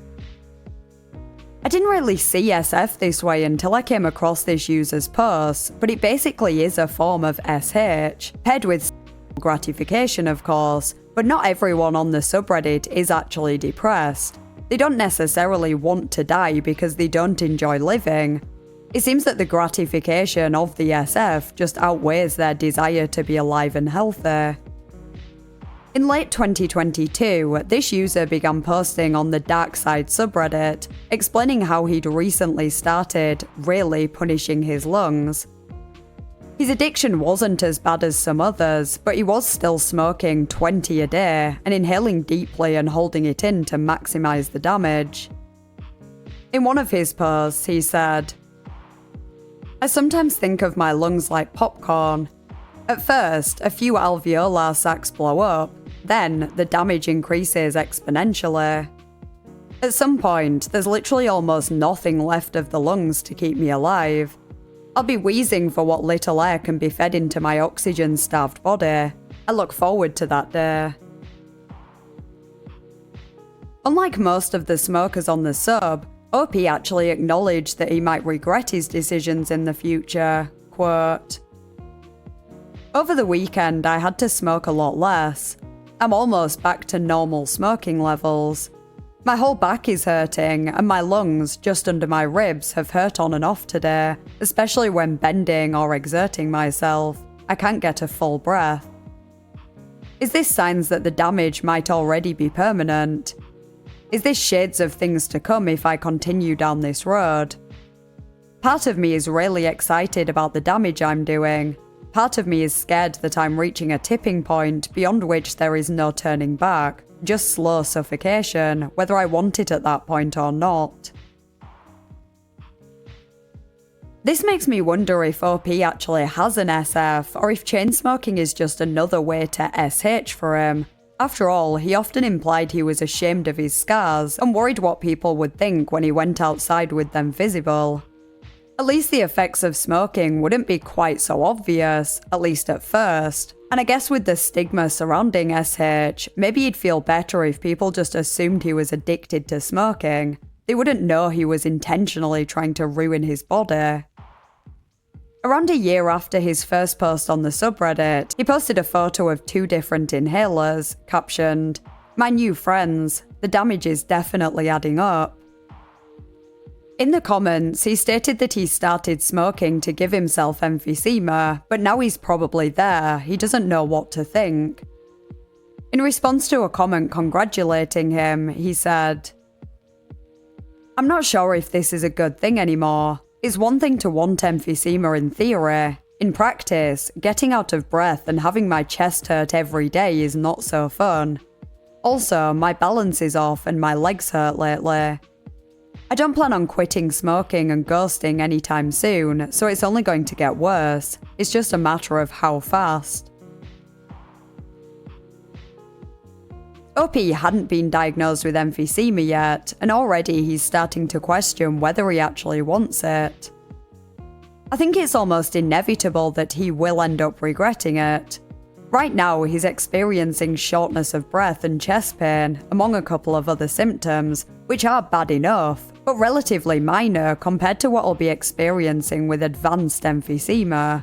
I didn't really see SF this way until I came across this user's post, but it basically is a form of SH, paired with gratification of course, but not everyone on the subreddit is actually depressed. They don't necessarily want to die because they don't enjoy living. It seems that the gratification of the SF just outweighs their desire to be alive and healthy. In late 2022, this user began posting on the DarkSide subreddit, explaining how he'd recently started really punishing his lungs. His addiction wasn't as bad as some others, but he was still smoking 20 a day and inhaling deeply and holding it in to maximize the damage. In one of his posts, he said, "I sometimes think of my lungs like popcorn. At first, a few alveolar sacs blow up, then the damage increases exponentially. At some point, there's literally almost nothing left of the lungs to keep me alive. I'll be wheezing for what little air can be fed into my oxygen-starved body. I look forward to that day." Unlike most of the smokers on the sub, OP actually acknowledged that he might regret his decisions in the future. Quote, "Over the weekend, I had to smoke a lot less. I'm almost back to normal smoking levels. My whole back is hurting, and my lungs, just under my ribs, have hurt on and off today, especially when bending or exerting myself. I can't get a full breath. Is this signs that the damage might already be permanent? Is this shades of things to come if I continue down this road? Part of me is really excited about the damage I'm doing. Part of me is scared that I'm reaching a tipping point beyond which there is no turning back, just slow suffocation, whether I want it at that point or not." This makes me wonder if OP actually has an SF, or if chain smoking is just another way to SH for him. After all, he often implied he was ashamed of his scars and worried what people would think when he went outside with them visible. At least the effects of smoking wouldn't be quite so obvious, at least at first. And I guess with the stigma surrounding SH, maybe he'd feel better if people just assumed he was addicted to smoking. They wouldn't know he was intentionally trying to ruin his body. Around a year after his first post on the subreddit, he posted a photo of 2 different inhalers, captioned, "My new friends, the damage is definitely adding up." In the comments, he stated that he started smoking to give himself emphysema, but now he's probably there, he doesn't know what to think. In response to a comment congratulating him, he said, "I'm not sure if this is a good thing anymore. It's one thing to want emphysema in theory. In practice, getting out of breath and having my chest hurt every day is not so fun. Also, my balance is off and my legs hurt lately. I don't plan on quitting smoking and ghosting anytime soon, so it's only going to get worse. It's just a matter of how fast." OP hadn't been diagnosed with emphysema yet, and already he's starting to question whether he actually wants it. I think it's almost inevitable that he will end up regretting it. Right now, he's experiencing shortness of breath and chest pain, among a couple of other symptoms, which are bad enough, but relatively minor compared to what he'll be experiencing with advanced emphysema.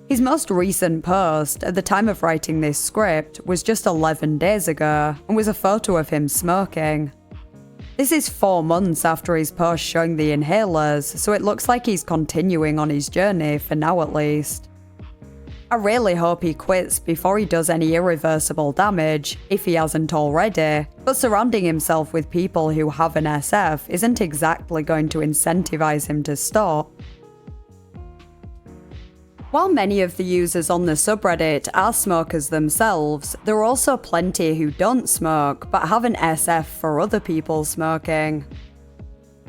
His most recent post, at the time of writing this script, was just 11 days ago, and was a photo of him smoking. This is 4 months after his post showing the inhalers, so it looks like he's continuing on his journey, for now at least. I really hope he quits before he does any irreversible damage, if he hasn't already, but surrounding himself with people who have an SF isn't exactly going to incentivize him to stop. While many of the users on the subreddit are smokers themselves, there are also plenty who don't smoke but have an SF for other people smoking.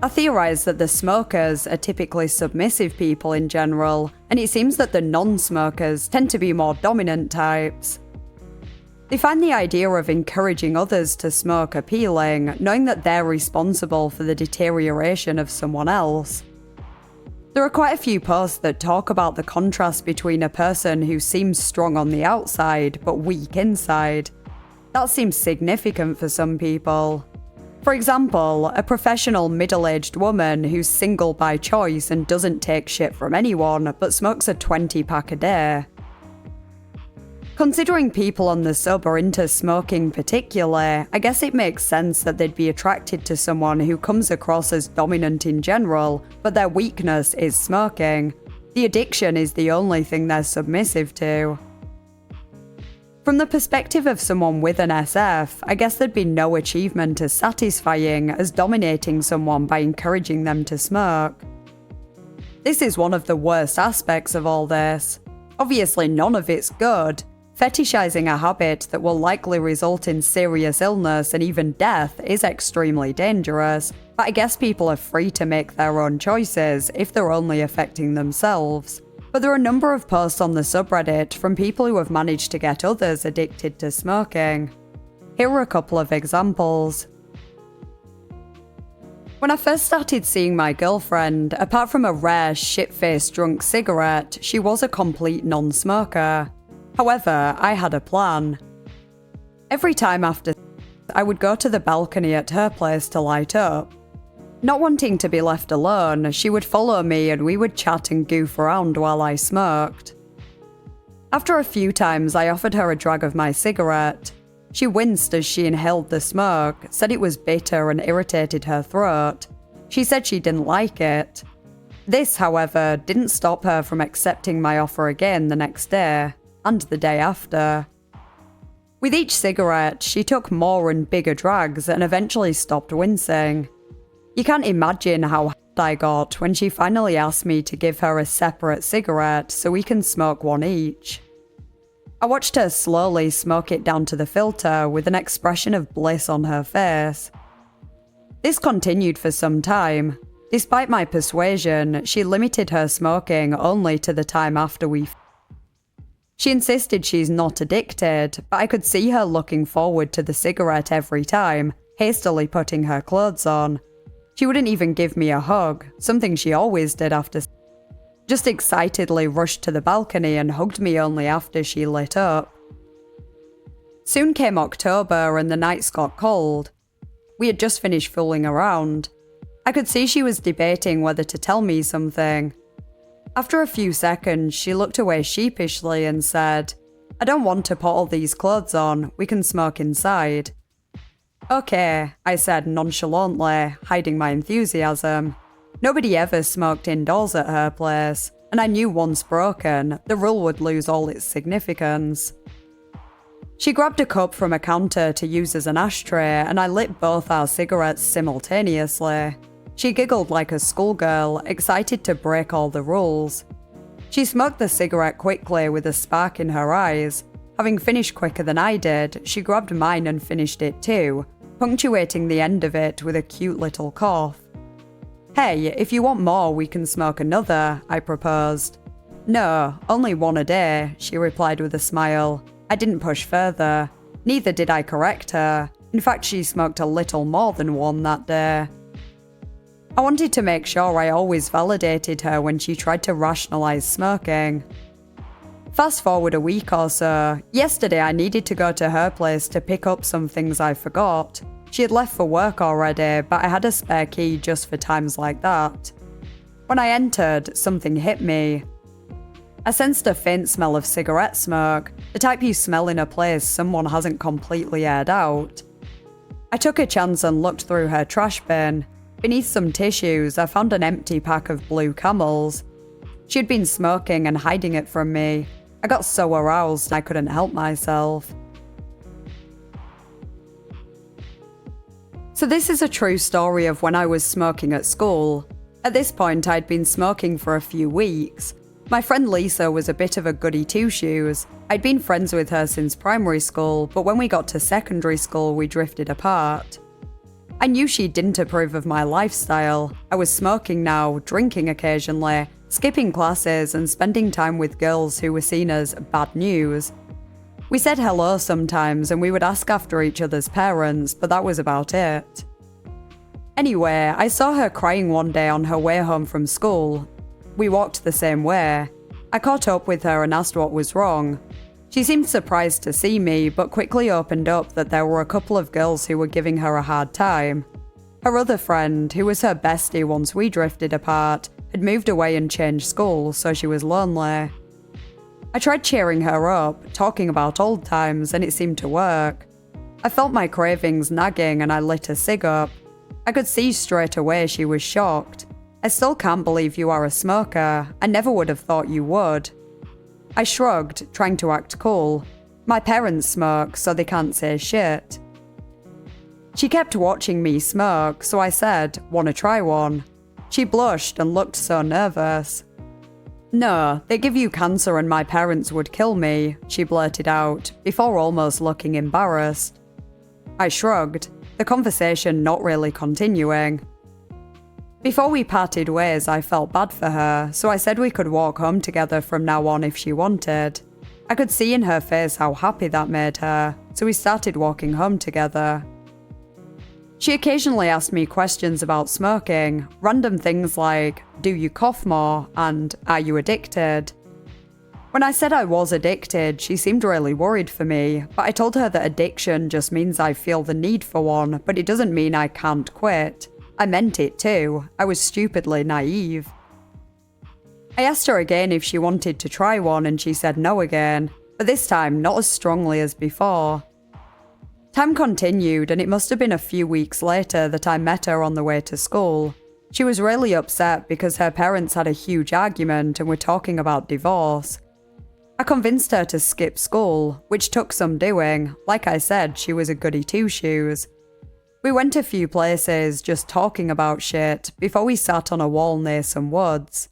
I theorise that the smokers are typically submissive people in general, and it seems that the non-smokers tend to be more dominant types. They find the idea of encouraging others to smoke appealing, knowing that they're responsible for the deterioration of someone else. There are quite a few posts that talk about the contrast between a person who seems strong on the outside but weak inside. That seems significant for some people. For example, a professional middle-aged woman who's single by choice and doesn't take shit from anyone but smokes a 20-pack a day. Considering people on the sub are into smoking particularly, I guess it makes sense that they'd be attracted to someone who comes across as dominant in general, but their weakness is smoking. The addiction is the only thing they're submissive to. From the perspective of someone with an SF, I guess there'd be no achievement as satisfying as dominating someone by encouraging them to smoke. This is one of the worst aspects of all this. Obviously none of it's good. Fetishizing a habit that will likely result in serious illness and even death is extremely dangerous, but I guess people are free to make their own choices if they're only affecting themselves. But there are a number of posts on the subreddit from people who have managed to get others addicted to smoking. Here are a couple of examples. When I first started seeing my girlfriend, apart from a rare shit-faced drunk cigarette, she was a complete non-smoker. However, I had a plan. Every time after I would go to the balcony at her place to light up. Not wanting to be left alone, she would follow me and we would chat and goof around while I smoked. After a few times, I offered her a drag of my cigarette. She winced as she inhaled the smoke, said it was bitter and irritated her throat. She said she didn't like it. This, however, didn't stop her from accepting my offer again the next day, and the day after. With each cigarette, she took more and bigger drags and eventually stopped wincing. You can't imagine how I got when she finally asked me to give her a separate cigarette so we can smoke one each. I watched her slowly smoke it down to the filter with an expression of bliss on her face. This continued for some time. Despite my persuasion, she limited her smoking only to the time after we She insisted she's not addicted, but I could see her looking forward to the cigarette every time, hastily putting her clothes on. She wouldn't even give me a hug, something she always did after. Just excitedly rushed to the balcony and hugged me only after she lit up. Soon came October and the nights got cold. We had just finished fooling around. I could see she was debating whether to tell me something. After a few seconds, she looked away sheepishly and said, "I don't want to put all these clothes on, we can smoke inside." "Okay," I said nonchalantly, hiding my enthusiasm. Nobody ever smoked indoors at her place, and I knew once broken, the rule would lose all its significance. She grabbed a cup from a counter to use as an ashtray, and I lit both our cigarettes simultaneously. She giggled like a schoolgirl, excited to break all the rules. She smoked the cigarette quickly with a spark in her eyes. Having finished quicker than I did, she grabbed mine and finished it too, punctuating the end of it with a cute little cough. "Hey, if you want more, we can smoke another," I proposed. "No, only one a day," she replied with a smile. I didn't push further. Neither did I correct her. In fact, she smoked a little more than one that day. I wanted to make sure I always validated her when she tried to rationalize smoking. Fast forward a week or so. Yesterday I needed to go to her place to pick up some things I forgot. She had left for work already, but I had a spare key just for times like that. When I entered, something hit me. I sensed a faint smell of cigarette smoke, the type you smell in a place someone hasn't completely aired out. I took a chance and looked through her trash bin. Beneath some tissues, I found an empty pack of Blue Camels. She had been smoking and hiding it from me. I got so aroused I couldn't help myself. So this is a true story of when I was smoking at school. At this point, I'd been smoking for a few weeks. My friend Lisa was a bit of a goody two-shoes. I'd been friends with her since primary school, but when we got to secondary school, we drifted apart. I knew she didn't approve of my lifestyle. I was smoking now, drinking occasionally, skipping classes, and spending time with girls who were seen as bad news. We said hello sometimes, and we would ask after each other's parents, but that was about it. Anyway, I saw her crying one day on her way home from school. We walked the same way. I caught up with her and asked what was wrong. She seemed surprised to see me, but quickly opened up that there were a couple of girls who were giving her a hard time. Her other friend, who was her bestie once we drifted apart, had moved away and changed schools, so she was lonely. I tried cheering her up, talking about old times, and it seemed to work. I felt my cravings nagging and I lit a cig up. I could see straight away she was shocked. I still can't believe you are a smoker. I never would have thought you would. I shrugged, trying to act cool. My parents smoke, so they can't say shit. She kept watching me smoke, so I said, "Wanna try one?" She blushed and looked so nervous. "No, they give you cancer and my parents would kill me," she blurted out, before almost looking embarrassed. I shrugged, the conversation not really continuing. Before we parted ways, I felt bad for her, so I said we could walk home together from now on if she wanted. I could see in her face how happy that made her, so we started walking home together. She occasionally asked me questions about smoking, random things like, "Do you cough more?" and "Are you addicted?" When I said I was addicted, she seemed really worried for me, but I told her that addiction just means I feel the need for one, but it doesn't mean I can't quit. I meant it too. I was stupidly naive. I asked her again if she wanted to try one and she said no again, but this time not as strongly as before. Time continued and it must have been a few weeks later that I met her on the way to school. She was really upset because her parents had a huge argument and were talking about divorce. I convinced her to skip school, which took some doing. Like I said, she was a goody two-shoes. We went a few places just talking about shit before we sat on a wall near some woods.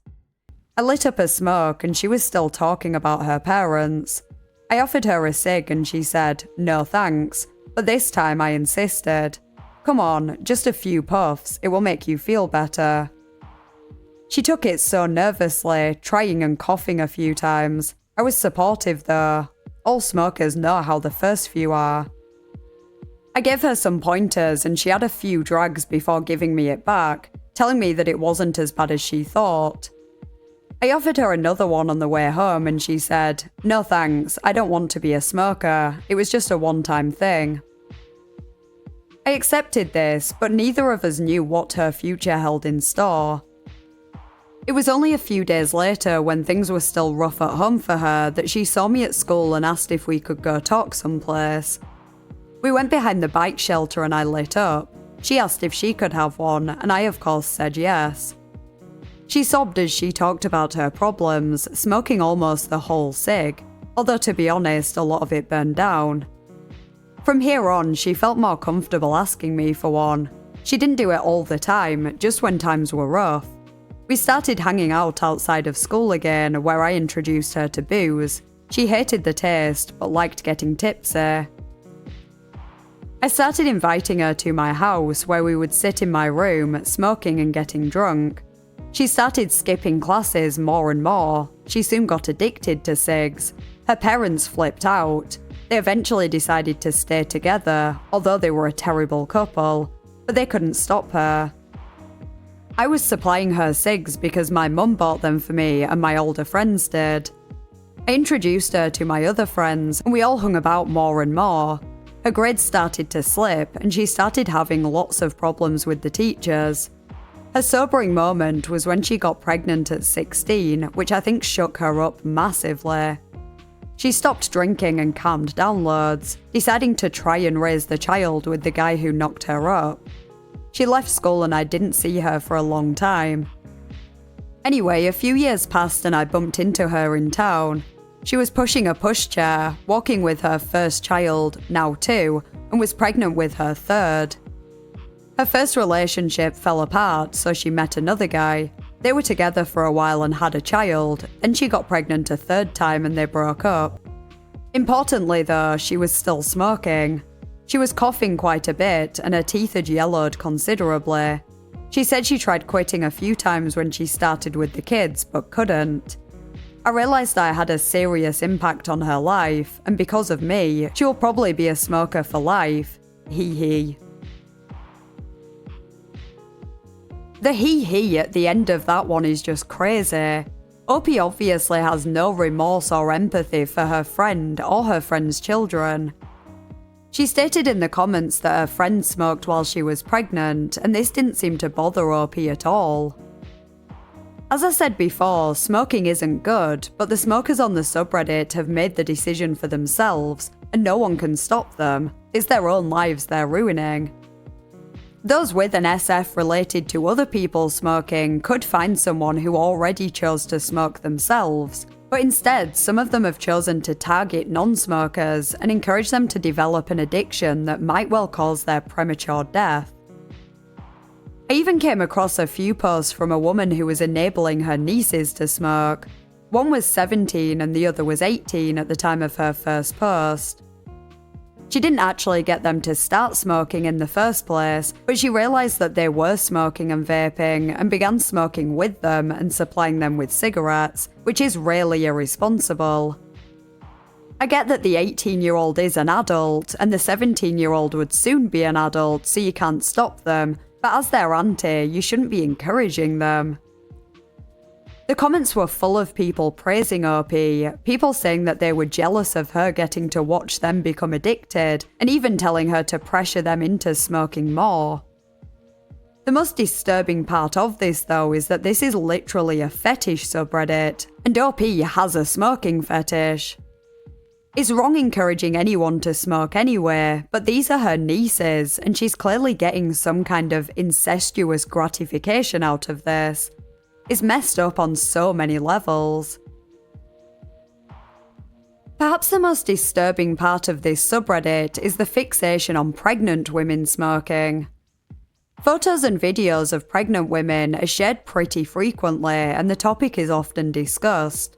I lit up a smoke and she was still talking about her parents. I offered her a cig and she said, "No thanks," but this time I insisted. "Come on, just a few puffs, it will make you feel better." She took it so nervously, trying and coughing a few times. I was supportive though. All smokers know how the first few are. I gave her some pointers and she had a few drags before giving me it back, telling me that it wasn't as bad as she thought. I offered her another one on the way home and she said, "No thanks, I don't want to be a smoker, it was just a one-time thing." I accepted this, but neither of us knew what her future held in store. It was only a few days later, when things were still rough at home for her, that she saw me at school and asked if we could go talk someplace. We went behind the bike shelter and I lit up. She asked if she could have one, and I of course said yes. She sobbed as she talked about her problems, smoking almost the whole cig, although to be honest, a lot of it burned down. From here on, she felt more comfortable asking me for one. She didn't do it all the time, just when times were rough. We started hanging out outside of school again, where I introduced her to booze. She hated the taste, but liked getting tipsy. I started inviting her to my house, where we would sit in my room, smoking and getting drunk. She started skipping classes more and more. She soon got addicted to cigs. Her parents flipped out. They eventually decided to stay together, although they were a terrible couple, but they couldn't stop her. I was supplying her cigs because my mum bought them for me and my older friends did. I introduced her to my other friends and we all hung about more and more. Her grades started to slip and she started having lots of problems with the teachers. Her sobering moment was when she got pregnant at 16, which I think shook her up massively. She stopped drinking and calmed down loads, deciding to try and raise the child with the guy who knocked her up. She left school and I didn't see her for a long time. Anyway, a few years passed and I bumped into her in town. She was pushing a pushchair, walking with her first child, now 2, and was pregnant with her third. Her first relationship fell apart, so she met another guy. They were together for a while and had a child, then she got pregnant a third time and they broke up. Importantly though, she was still smoking. She was coughing quite a bit and her teeth had yellowed considerably. She said she tried quitting a few times when she started with the kids, but couldn't. I realised I had a serious impact on her life, and because of me, she will probably be a smoker for life. Hee hee. The hee hee at the end of that one is just crazy. Opie obviously has no remorse or empathy for her friend or her friend's children. She stated in the comments that her friend smoked while she was pregnant, and this didn't seem to bother Opie at all. As I said before, smoking isn't good, but the smokers on the subreddit have made the decision for themselves, and no one can stop them. It's their own lives they're ruining. Those with an SF related to other people smoking could find someone who already chose to smoke themselves, but instead some of them have chosen to target non-smokers and encourage them to develop an addiction that might well cause their premature death. I even came across a few posts from a woman who was enabling her nieces to smoke. One was 17 and the other was 18 at the time of her first post. She didn't actually get them to start smoking in the first place, but she realised that they were smoking and vaping and began smoking with them and supplying them with cigarettes, which is really irresponsible. I get that the 18-year-old is an adult and the 17-year-old would soon be an adult, so you can't stop them, but as their auntie, you shouldn't be encouraging them. The comments were full of people praising Opie, people saying that they were jealous of her getting to watch them become addicted, and even telling her to pressure them into smoking more. The most disturbing part of this though is that this is literally a fetish subreddit, and Opie has a smoking fetish. It's wrong encouraging anyone to smoke anyway, but these are her nieces, and she's clearly getting some kind of incestuous gratification out of this. It's messed up on so many levels. Perhaps the most disturbing part of this subreddit is the fixation on pregnant women smoking. Photos and videos of pregnant women are shared pretty frequently, and the topic is often discussed.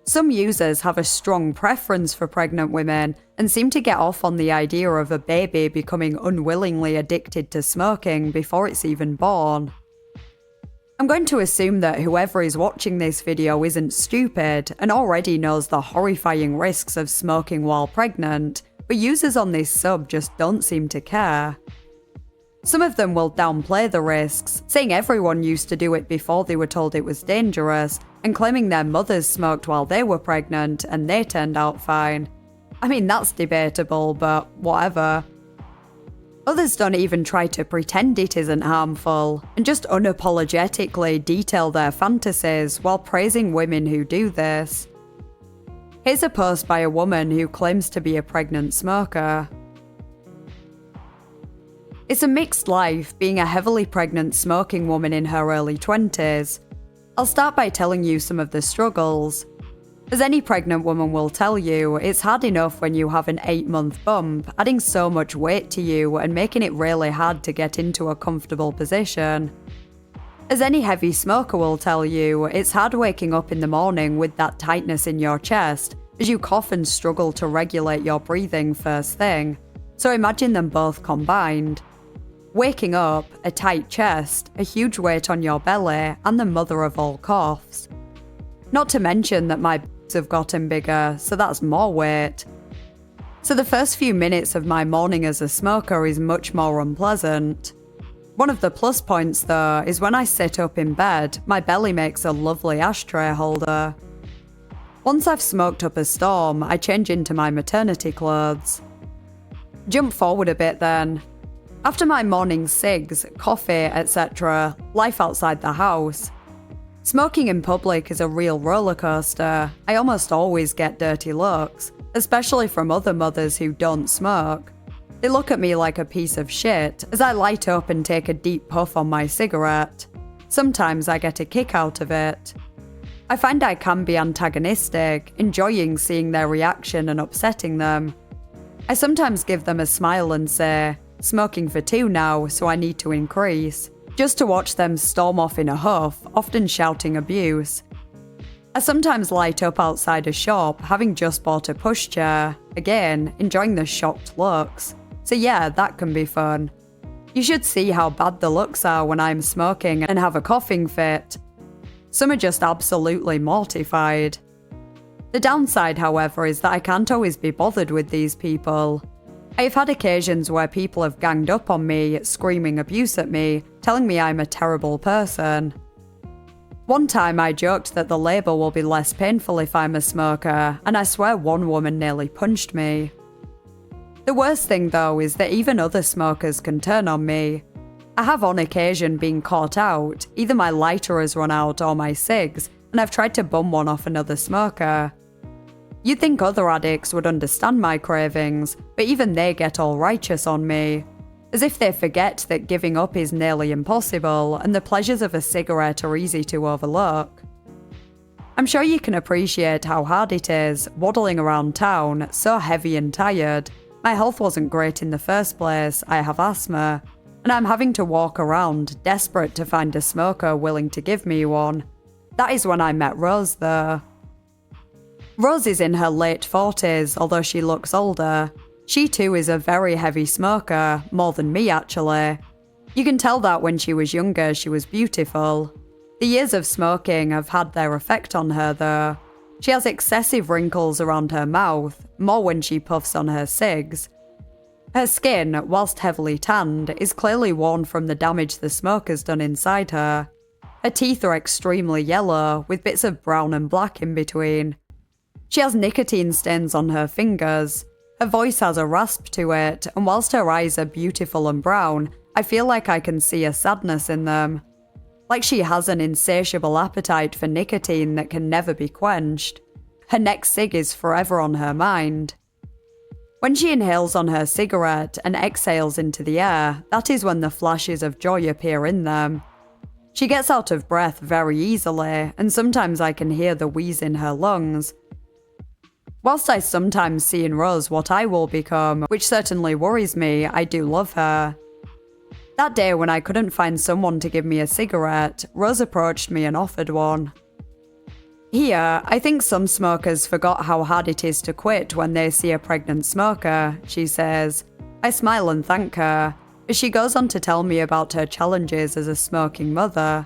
Some users have a strong preference for pregnant women and seem to get off on the idea of a baby becoming unwillingly addicted to smoking before it's even born. I'm going to assume that whoever is watching this video isn't stupid and already knows the horrifying risks of smoking while pregnant, but users on this sub just don't seem to care. Some of them will downplay the risks, saying everyone used to do it before they were told it was dangerous, and claiming their mothers smoked while they were pregnant and they turned out fine. I mean, that's debatable, but whatever. Others don't even try to pretend it isn't harmful, and just unapologetically detail their fantasies while praising women who do this. Here's a post by a woman who claims to be a pregnant smoker. It's a mixed life being a heavily pregnant smoking woman in her early 20s. I'll start by telling you some of the struggles. As any pregnant woman will tell you, it's hard enough when you have an 8-month bump, adding so much weight to you and making it really hard to get into a comfortable position. As any heavy smoker will tell you, it's hard waking up in the morning with that tightness in your chest, as you cough and struggle to regulate your breathing first thing. So imagine them both combined. Waking up, a tight chest, a huge weight on your belly, and the mother of all coughs. Not to mention that my have gotten bigger, so that's more weight. So the first few minutes of my morning as a smoker is much more unpleasant. One of the plus points though is when I sit up in bed, my belly makes a lovely ashtray holder. Once I've smoked up a storm, I change into my maternity clothes. Jump forward a bit then. After my morning cigs, coffee, etc., life outside the house. Smoking in public is a real roller coaster. I almost always get dirty looks, especially from other mothers who don't smoke. They look at me like a piece of shit as I light up and take a deep puff on my cigarette. Sometimes I get a kick out of it. I find I can be antagonistic, enjoying seeing their reaction and upsetting them. I sometimes give them a smile and say, "Smoking for 2 now, so I need to increase," just to watch them storm off in a huff, often shouting abuse. I sometimes light up outside a shop, having just bought a pushchair, again, enjoying the shocked looks. So yeah, that can be fun. You should see how bad the looks are when I'm smoking and have a coughing fit. Some are just absolutely mortified. The downside, however, is that I can't always be bothered with these people. I have had occasions where people have ganged up on me, screaming abuse at me, telling me I'm a terrible person. One time I joked that the labour will be less painful if I'm a smoker, and I swear one woman nearly punched me. The worst thing though is that even other smokers can turn on me. I have on occasion been caught out, either my lighter has run out or my cigs, and I've tried to bum one off another smoker. You'd think other addicts would understand my cravings, but even they get all righteous on me. As if they forget that giving up is nearly impossible and the pleasures of a cigarette are easy to overlook. I'm sure you can appreciate how hard it is, waddling around town, so heavy and tired. My health wasn't great in the first place, I have asthma, and I'm having to walk around, desperate to find a smoker willing to give me one. That is when I met Rose though. Rose is in her late 40s, although she looks older. She too is a very heavy smoker, more than me actually. You can tell that when she was younger she was beautiful. The years of smoking have had their effect on her though. She has excessive wrinkles around her mouth, more when she puffs on her cigs. Her skin, whilst heavily tanned, is clearly worn from the damage the smoke has done inside her. Her teeth are extremely yellow, with bits of brown and black in between. She has nicotine stains on her fingers. Her voice has a rasp to it, and whilst her eyes are beautiful and brown, I feel like I can see a sadness in them. Like she has an insatiable appetite for nicotine that can never be quenched. Her next cig is forever on her mind. When she inhales on her cigarette and exhales into the air, that is when the flashes of joy appear in them. She gets out of breath very easily, and sometimes I can hear the wheeze in her lungs. Whilst I sometimes see in Rose what I will become, which certainly worries me, I do love her. That day when I couldn't find someone to give me a cigarette, Rose approached me and offered one. Here, I think some smokers forgot how hard it is to quit when they see a pregnant smoker, she says. I smile and thank her, as she goes on to tell me about her challenges as a smoking mother.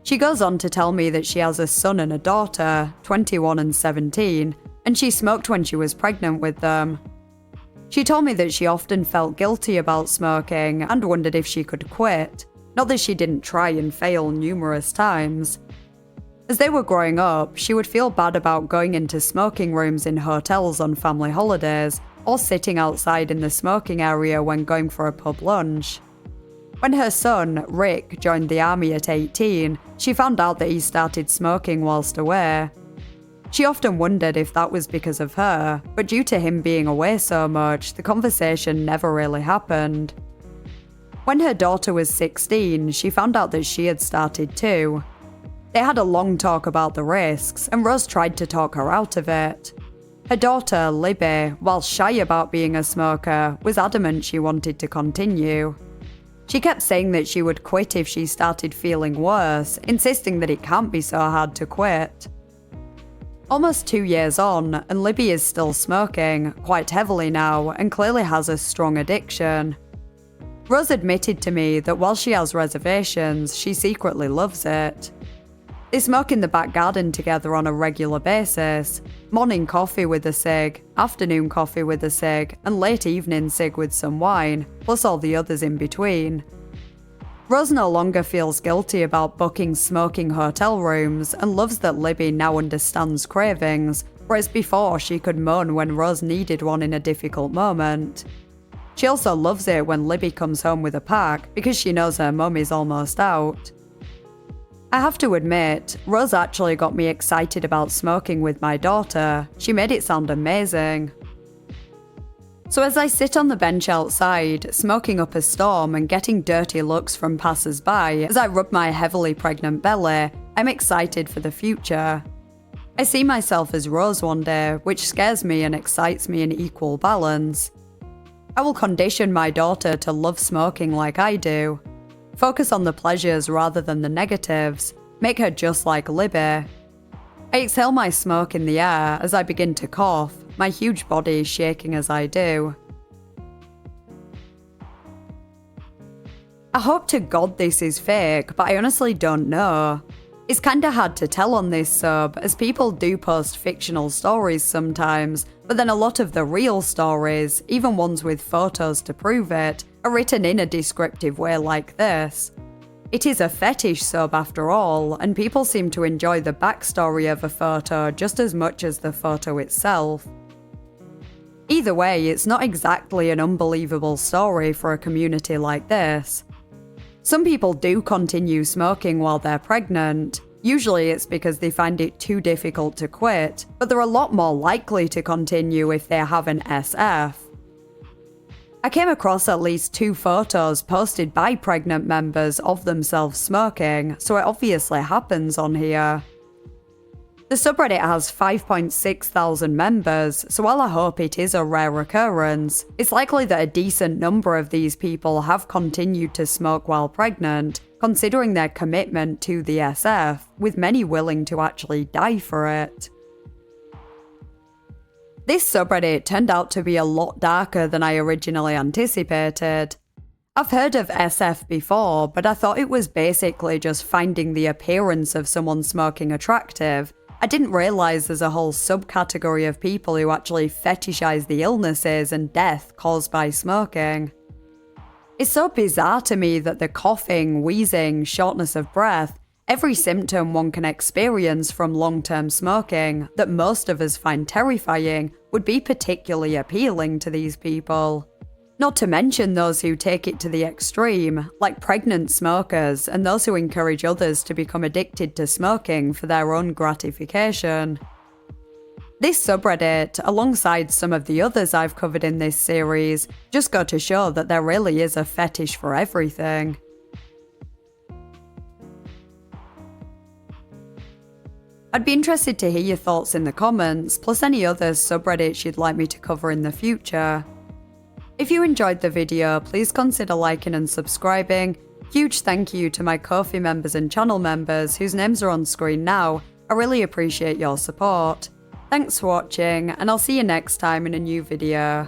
She goes on to tell me that she has a son and a daughter, 21 and 17, and she smoked when she was pregnant with them. She told me that she often felt guilty about smoking and wondered if she could quit, not that she didn't try and fail numerous times. As they were growing up, she would feel bad about going into smoking rooms in hotels on family holidays, or sitting outside in the smoking area when going for a pub lunch. When her son, Rick, joined the army at 18, she found out that he started smoking whilst away. She often wondered if that was because of her, but due to him being away so much, the conversation never really happened. When her daughter was 16, she found out that she had started too. They had a long talk about the risks, and Rose tried to talk her out of it. Her daughter, Libby, while shy about being a smoker, was adamant she wanted to continue. She kept saying that she would quit if she started feeling worse, insisting that it can't be so hard to quit. Almost 2 years on, and Libby is still smoking, quite heavily now, and clearly has a strong addiction. Rose admitted to me that while she has reservations, she secretly loves it. They smoke in the back garden together on a regular basis, morning coffee with a cig, afternoon coffee with a cig, and late evening cig with some wine, plus all the others in between. Rose no longer feels guilty about booking smoking hotel rooms and loves that Libby now understands cravings, whereas before she could moan when Rose needed one in a difficult moment. She also loves it when Libby comes home with a pack because she knows her mum is almost out. I have to admit, Rose actually got me excited about smoking with my daughter. She made it sound amazing. So as I sit on the bench outside, smoking up a storm and getting dirty looks from passers-by as I rub my heavily pregnant belly, I'm excited for the future. I see myself as Rose one day, which scares me and excites me in equal balance. I will condition my daughter to love smoking like I do. Focus on the pleasures rather than the negatives. Make her just like Libby. I exhale my smoke in the air as I begin to cough, my huge body shaking as I do. I hope to God this is fake, but I honestly don't know. It's kinda hard to tell on this sub, as people do post fictional stories sometimes, but then a lot of the real stories, even ones with photos to prove it, are written in a descriptive way like this. It is a fetish sub after all, and people seem to enjoy the backstory of a photo just as much as the photo itself. Either way, it's not exactly an unbelievable story for a community like this. Some people do continue smoking while they're pregnant. Usually it's because they find it too difficult to quit, but they're a lot more likely to continue if they have an SF. I came across at least 2 photos posted by pregnant members of themselves smoking, so it obviously happens on here. The subreddit has 5.6 thousand members, so while I hope it is a rare occurrence, it's likely that a decent number of these people have continued to smoke while pregnant, considering their commitment to the SF, with many willing to actually die for it. This subreddit turned out to be a lot darker than I originally anticipated. I've heard of SF before, but I thought it was basically just finding the appearance of someone smoking attractive. I didn't realise there's a whole subcategory of people who actually fetishize the illnesses and death caused by smoking. It's so bizarre to me that the coughing, wheezing, shortness of breath, every symptom one can experience from long-term smoking that most of us find terrifying would be particularly appealing to these people. Not to mention those who take it to the extreme, like pregnant smokers and those who encourage others to become addicted to smoking for their own gratification. This subreddit, alongside some of the others I've covered in this series, just go to show that there really is a fetish for everything. I'd be interested to hear your thoughts in the comments, plus any other subreddits you'd like me to cover in the future. If you enjoyed the video, please consider liking and subscribing. Huge thank you to my Ko-fi members and channel members whose names are on screen now. I really appreciate your support. Thanks for watching, and I'll see you next time in a new video.